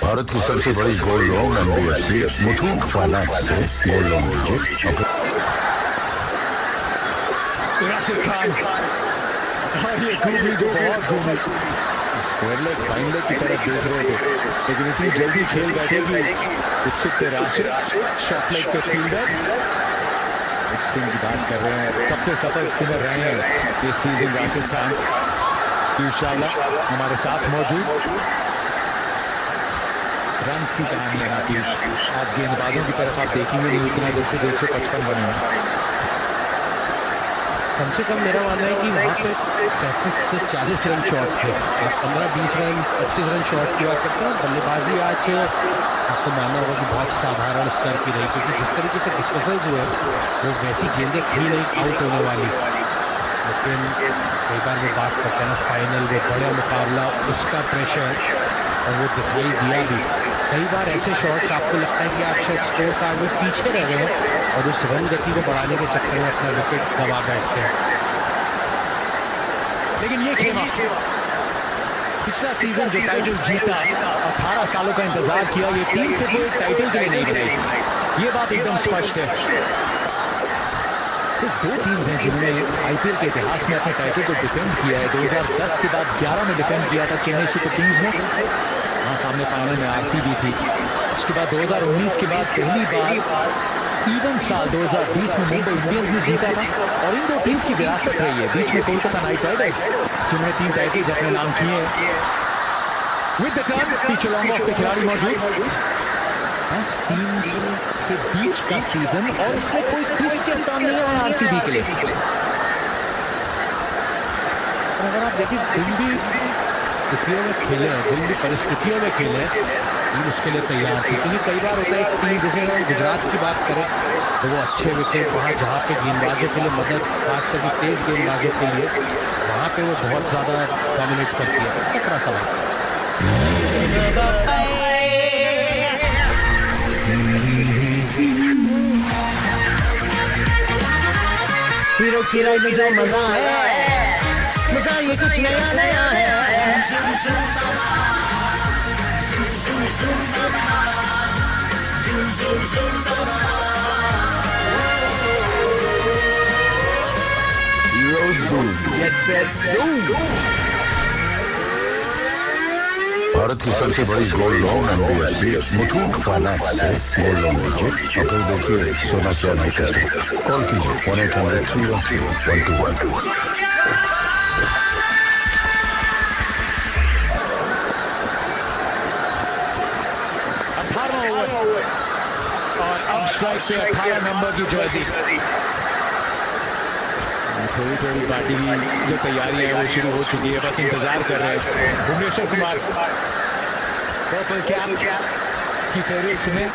Bharat की सबसे बड़ी gold loan NBFC Muthoot finance से gold loan लीजिए। राशिद खान, और ये घूमी जो बहुत घूमी, स्क्वायर लेग फाइन लेग की तरफ देख रहे थे, लेकिन इतनी जल्दी खेल बैठेगी उत्सुक थे राशिद। शॉट लेग पे फील्डर, स्पिन की बात कर रहे हैं, सबसे सफल स्पिनर रहे हैं ये सीजन राशिद खान। इंशाल्लाह हमारे साथ मौजूद। रन्स की कहानी है पीयूष, आप गेंदबाजों की तरफ आप देखेंगे नहीं उतना जैसे 155 बने। कम से कम मेरा मानना है कि वहाँ पे 35 से 40 रन शॉट थे, 15-20 रन 25 रन शॉट की बात करते हैं। बल्लेबाजी आज आपको मानना होगा कि बहुत साधारण स्तर की रही, क्योंकि जिस तरीके से डिस्कसल्स हुए वो वैसी गेंदें थी नहीं आउट होने वाली। लेकिन कई बार वो बात करते हैं ना फाइनल में बड़ा मुकाबला, उसका प्रेशर, और वो दिखाई दिया भी। कई बार ऐसे शॉट्स आपको लगता है कि आप शायद स्कोर कार्ड में पीछे रह गए और उस रन गति को बढ़ाने के चक्कर में अपना विकेट गवा बैठते हैं। लेकिन ये खेमा पिछला सीजन जो टाइटल जीता, 18 सालों का इंतजार किया, ये टीम से कोई टाइटल के लिए नहीं बनाई, ये बात एकदम स्पष्ट है। सिर्फ 2 टीम्स हैं जिन्होंने IPL के इतिहास में अपने टाइटल को डिफेंड किया है। 2010 के बाद 11 में डिफेंड किया था चेन्नई सुपर किंग्स ने, वहाँ सामने फाइनल में RCB थी। उसके बाद 2019 के बाद पहली बार इवन साल 2020 में मुंबई इंडियंस ने जीता था, और इन 2 टीम्स की विरासत रही है। बीच में कोलकाता नाइट राइडर्स जिन्होंने 3 टाइटल्स अपने नाम किए हैं। विद द टर्न पीछे लॉन्ग ऑफ के खिलाड़ी मौजूद। 10 टीम्स के बीच का सीजन, और इसमें कोई क्रिस्टियन टर्न नहीं है RCB के लिए। अगर आप देखिए जिन भी स्थितियों में खेले हैं, जिन भी परिस्थितियों में खेले हैं, टीम उसके लिए तैयार थी। क्योंकि कई बार होता है एक टीम, जैसे अगर गुजरात की बात करें तो वो अच्छे विकेट वहाँ जहाँ पे गेंदबाजों के लिए मदद, खासकर कि तेज गेंदबाजों के लिए, वहाँ पे वो बहुत ज़्यादा डोमिनेट करती है। खतरा सवाल हीरो की राइड में जो मजा है, मजा ये कुछ नया नया है। भारत की सबसे बड़ी gold loan NBFC Muthoot finance से गोल्ड लोन लीजिए। अगर देखिए सोना क्या नहीं कर, कॉल कीजिए 1-800-313-1212। और अब स्ट्राइक पे 18 नंबर की जर्सी। थोड़ी पार्टी की जो तैयारी है वो शुरू हो चुकी है, बस इंतजार कर रहे हैं। भुवनेश्वर कुमार पर्पल कैप की फेवरेट में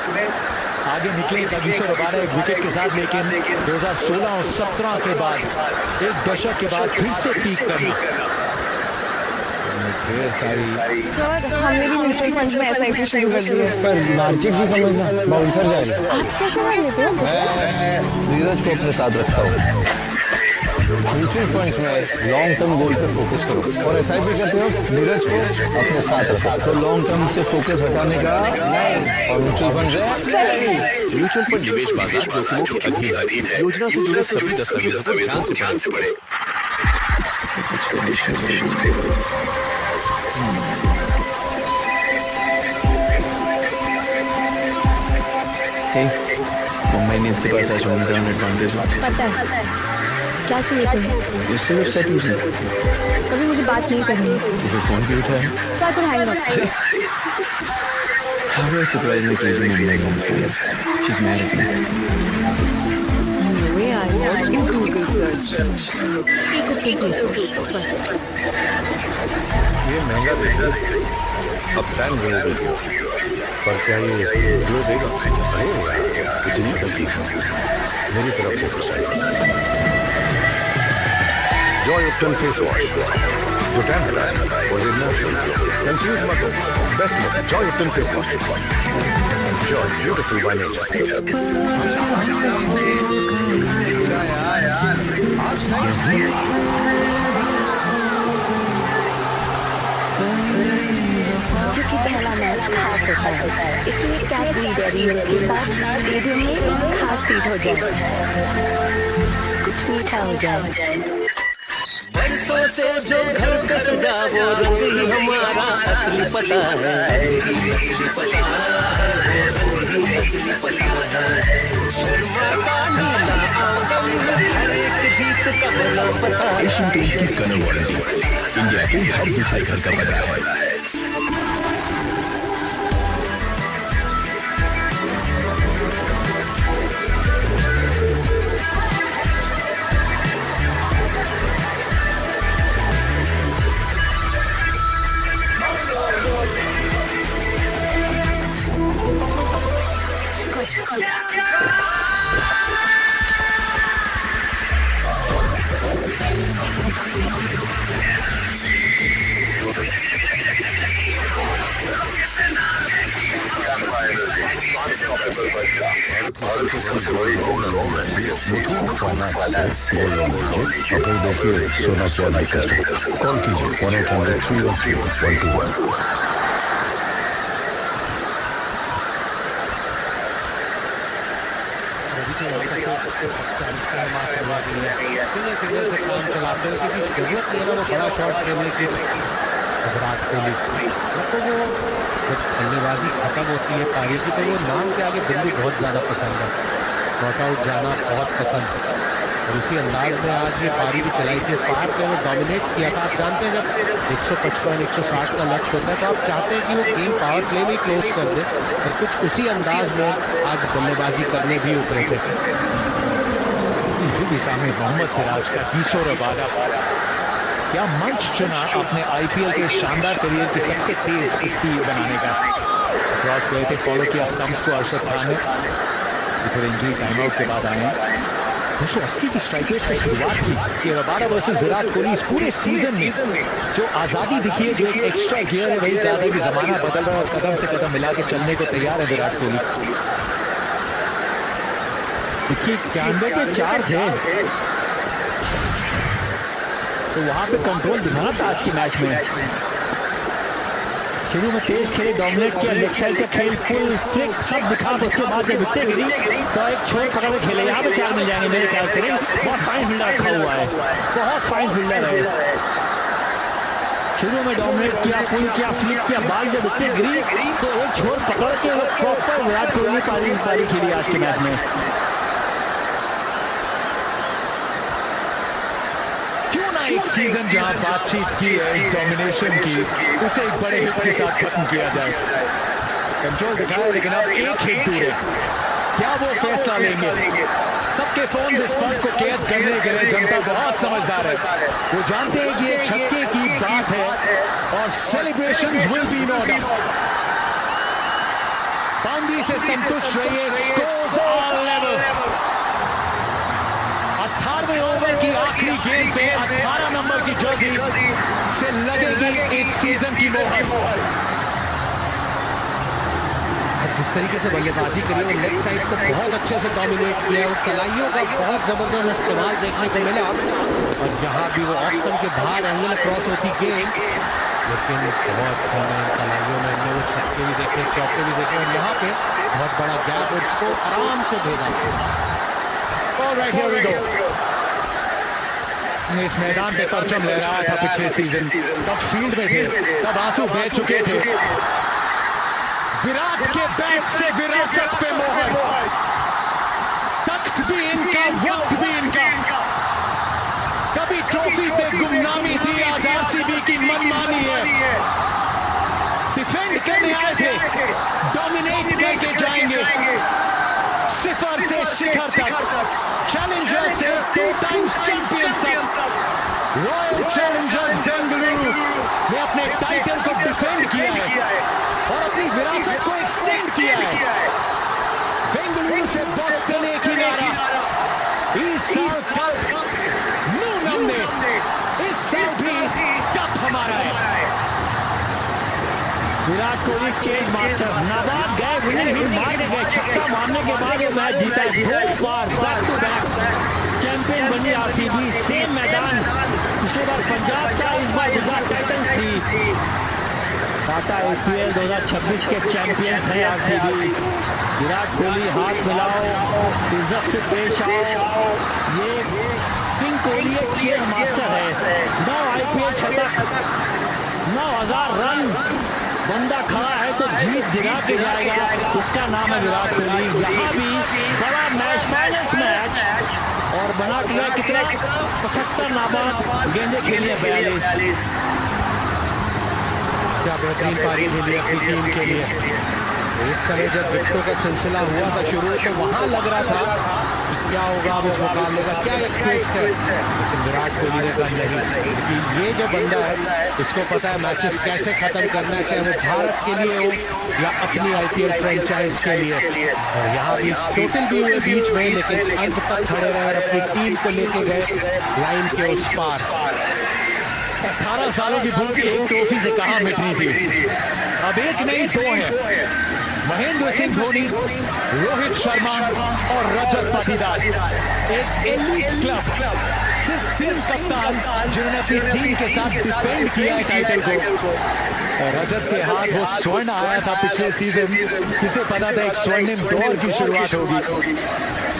आगे निकले कगिसो रबाडा एक विकेट के साथ, लेकिन 2016 और 17 के बाद, एक दशक के बाद फिर से पीक करना। सर हमने भी म्यूचुअल फंड में SIP शुरू कर दी है, पर मार्केट भी समझना बाउंसर जाएगा। आप कैसे मान लेते हो? मैं धीरज को अपने साथ रखता हूँ। म्यूचुअल फंड्स में लॉन्ग टर्म गोल पे फोकस करो और एसआईपी करते हो धीरज को अपने साथ रखो। तो लॉन्ग टर्म से फोकस हटाने का नहीं। और म्यूचुअल फंड है म्यूचुअल फंड निवेश बाजार जोखिमों के अधीन है। योजना से जुड़े सभी दस्तावेजों को ध्यान से पढ़ें। मुंबई इंडियंस के पास आज होम ग्राउंड एडवांटेज है। पता है क्या चाहिए तुम्हें? सिर्फ सेटिंग्स है। कभी मुझे बात नहीं करनी है। मुझे फोन भी उठाया। So I could hang up. How are surprisingly pleasing Mumbai Indians fans? She's mad at me. The way I want in Google search. एक अच्छी प्लीज। ये महंगा दे रही है। अब टाइम देगा पर क्या ये ग्लो देगा? इतनी कंफ्यूजन मेरी तरफ देखो साहब। जॉय उपटन फेस वॉश जो टैन हटाए और नेचुरल कंफ्यूज मत हो। Best look Joy ubtan face wash. Joy beautiful by nature. क्योंकि पहला मैच खास होता है, इसलिए कैडबरी डेयरी मिल्क के साथ स्टेडियम में खास सीट हो जाए, कुछ मीठा हो जाए। बरसों से जो घर का सजा वो रंग ही हमारा असली पता है। हर एक जीत का बना पता है। एशियन पेंट्स की कलर वारंटी इंडिया के हर डिसाइकल का पता है। भारत की सबसे बड़ी gold loan Muthoot finance gold loan लीजिए। अगर देखिए सोना चांदी का कॉल कीजिए 1-800-313-121। काम चलाते हैं क्योंकि जरूरत नहीं है ना वो बड़ा शॉट खेलने की। विराट कोहली तो वो जब बल्लेबाजी खत्म होती है पारी की तो वो नाम के आगे दिल्ली बहुत ज़्यादा पसंद है। नॉकआउट जाना बहुत पसंद है और उसी अंदाज में आज ये पारी भी चलाई थी। पार पे वो डोमिनेट किया था। आप जानते हैं जब 155-160 का लक्ष्य होता है तो आप चाहते हैं कि वो गेम पावर प्ले में क्लोज कर दे और कुछ उसी अंदाज में आज बल्लेबाजी करने भी उतरे थे। सामने मोहम्मद सिराज का किशोर रबाडा क्या मंच चुना अपने आईपीएल के शानदार करियर की सबसे तेज 50 बनाने का। क्रॉस गए थे, फॉलो किया स्टंप्स को अरशद खान ने। फिर इंजरी टाइम आउट के बाद आए 280 की स्ट्राइक रेट से शुरुआत की कि रबाडा वर्सेस विराट कोहली इस पूरे सीजन में जो आज़ादी दिखी है, जो एक एक्स्ट्रा गियर है, वही ज़्यादा कि ज़माना बदल रहा है और कदम से कदम मिला के चलने को तैयार है विराट कोहली। देखिए 91 के 4 थे तो वहां पे कंट्रोल दिखाना था आज के मैच में। शुरू में तेज खेले, डोमिनेट किया, लेग साइड का खेल, फुल फ्लिक सब दिखा। तो उसके बाद जब विकेट गिरी तो एक छोर पकड़ के खेले। यहाँ पे 4 मिल जाएंगे मेरे ख्याल से। बहुत फाइन फील्डर रखा हुआ है, बहुत फाइन फील्डर है। शुरू में डोमिनेट किया, फुल किया, फ्लिक किया, बाद जब विकेट गिरी तो एक छोर पकड़ के प्रॉपर विराट कोहली पारी खेली आज के मैच में। एक सीजन जहां बातचीत की है इस डोमिनेशन की, उसे एक बड़े हिट के साथ खत्म किया जाए। कंट्रोल दिखाया लेकिन अब एक हिट दूर है। क्या वो फैसला लेंगे? सबके फोन इस पल को कैद करने के लिए जनता बहुत समझदार है। वो जानते हैं कि ये छक्के की बात है और celebrations will be no doubt. Boundary से संतुष्ट रहिए, स्कोर्स ऑल लेवल। 18वें ओवर की आखिरी गेंद पे 18 नंबर की जर्सी से लगेगी इस सीजन की मोहर। जिस तरीके से बल्लेबाजी करी और लेग साइड को बहुत अच्छे से डोमिनेट किया, वो कलाइयों का बहुत जबरदस्त इस्तेमाल देखने को मिला। और जहाँ भी वो ऑफ स्टंप के बाहर एंगल क्रॉस होती गेंद, लेकिन बहुत तलाइयों में हमने वो छक्के भी देखे, चौके भी देखे, और यहाँ पे बहुत बड़ा गैप और उसको आराम से भेजा। All right, here we go. इस मैदान पे परचम लहराया था पिछले सीजन, तब फील्ड में थे, तब आंसू बह चुके थे। विराट के बैट से विरासत पे मोहर, तख्त भी इनका, वक्त भी इनका। कभी ट्रॉफी पे गुमनामी थी, आज आरसीबी की मनमानी है। डिफेंड करने आए थे, डोमिनेट करके जाएंगे सिफर से शिखर तक, चैलेंजर से 2 टाइम्स चैंपियन तक। रॉयल चैलेंजर्स बेंगलुरु ने अपने टाइटल को डिफेंड किया है और अपनी विरासत को एक्सटेंड किया है। बेंगलुरु से बॉस्टन एक ही नारा, इस साल कप नूनम ने, इस साल भी कप हमारा है। विराट कोहली चेज मास्टर, नाबाद गए, विनिंग हिट मारने गए, छक्का मारने के बाद वो मैच जीता। 2 बार बैक टू बैक चैंपियन बनी आरसीबी। सेम मैदान, पिछली बार पंजाब था, इस बार गुजरात टाइटंस थी। टाटा IPL 2026 के चैंपियंस हैं आरसीबी। विराट कोहली हाथ मिलाओ, इज्जत से पेश आओ। ये किंग कोहली एक चेज मास्टर है। 9 IPL शतक, 9000 रन, बंदा खड़ा है तो जीत दिला के जाएगा, उसका नाम है विराट कोहली। यहाँ भी बड़ा मैच, फाइनल्स मैच, और बना के कितना 75 नाबाद गेंदे खेलिए, 42। क्या बेहतरीन पारी खेली अपनी टीम के लिए। एक समय जब विकेटों का सिलसिला हुआ था शुरू, तो वहाँ लग रहा था कि क्या होगा अब इस मुकाबले का, क्या एक ट्विस्ट है, लेकिन विराट कोहली ने कहा नहीं, कि ये जो बंदा है इसको पता है मैचेस कैसे खत्म करना है, चाहे वो भारत के लिए हो या अपनी IPL फ्रेंचाइज के लिए। और यहाँ भी टोटल भी हुए बीच में, लेकिन अंत तक खड़े रहे और अपनी टीम को लेके गए लाइन के उस पार। 18 सालों की भूख एक ट्रॉफी से कहाँ मिटनी थी, अब एक नहीं 2 है। महेंद्र सिंह धोनी, रोहित शर्मा और रजत पाटीदार, एक एलीट क्लब, सिर्फ 3 कप्तान जिन्होंने अपनी टीम के साथ डिफेंड किया है टाइटल को। और रजत के हाथ वो स्वर्ण आया था पिछले सीजन, किसे पता था एक स्वर्णिम दौर की शुरुआत होगी,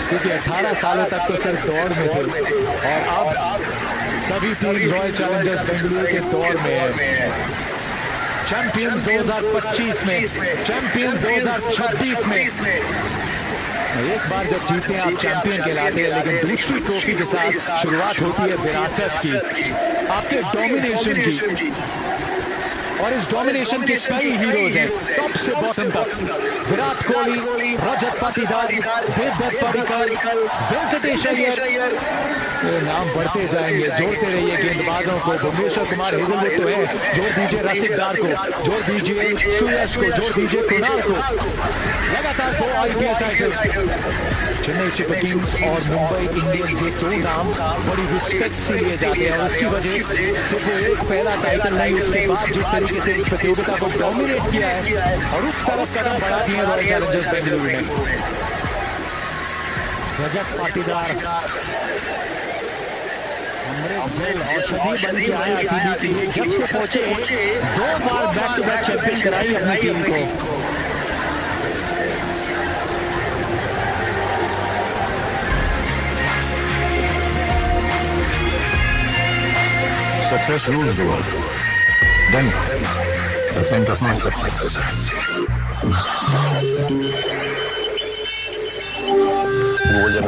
क्योंकि 18 सालों तक तो सिर्फ दौड़ में थे, और अब सभी टीम रॉयल चैलेंजर्स बेंगलुरु के दौर में है। चैंपियंस 2025 में, चैंपियंस 2026 में। एक बार जब जीते आप चैंपियन कहलाते हैं, लेकिन दूसरी ट्रॉफी के साथ शुरुआत होती है विरासत की, आपके डोमिनेशन की। और इस डोमिनेशन के कई हीरोज हैं, टॉप से बॉटम तक। विराट कोहली, रजत पाटीदार, देवदत्त पडिक्कल, वेंकटेश अय्यर, ये नाम बढ़ते जाएंगे। जोड़ते रहिए गेंदबाजों को, भुवनेश्वर कुमार हेजलवुड तो है, जोड़ दीजिए रसिकदार को, जोड़ दीजिए सुयश को, जोड़ दीजिए कुणाल को। लगातार 2 IPL title. Chennai super Kings और मुंबई इंडियंस, ये 2 नाम बड़ी रिस्पेक्ट से लिए जाते हैं, और उसकी वजह सिर्फ वो एक पहला टाइटल नहीं, उसके बाद जिस तरीके से इस प्रतियोगिता को डोमिनेट किया है और उस तरफ कदम बढ़ा दिए रॉयल चैलेंजर्स बेंगलुरु ने। रजत पाटीदार जल औषधि बन के आया आरसीबी के लिए, जब से पहुंचे 2 बार बैक टू बैक चैंपियन कराई अपनी टीम को। Success rules the world. Then, the center of my success. गोल जब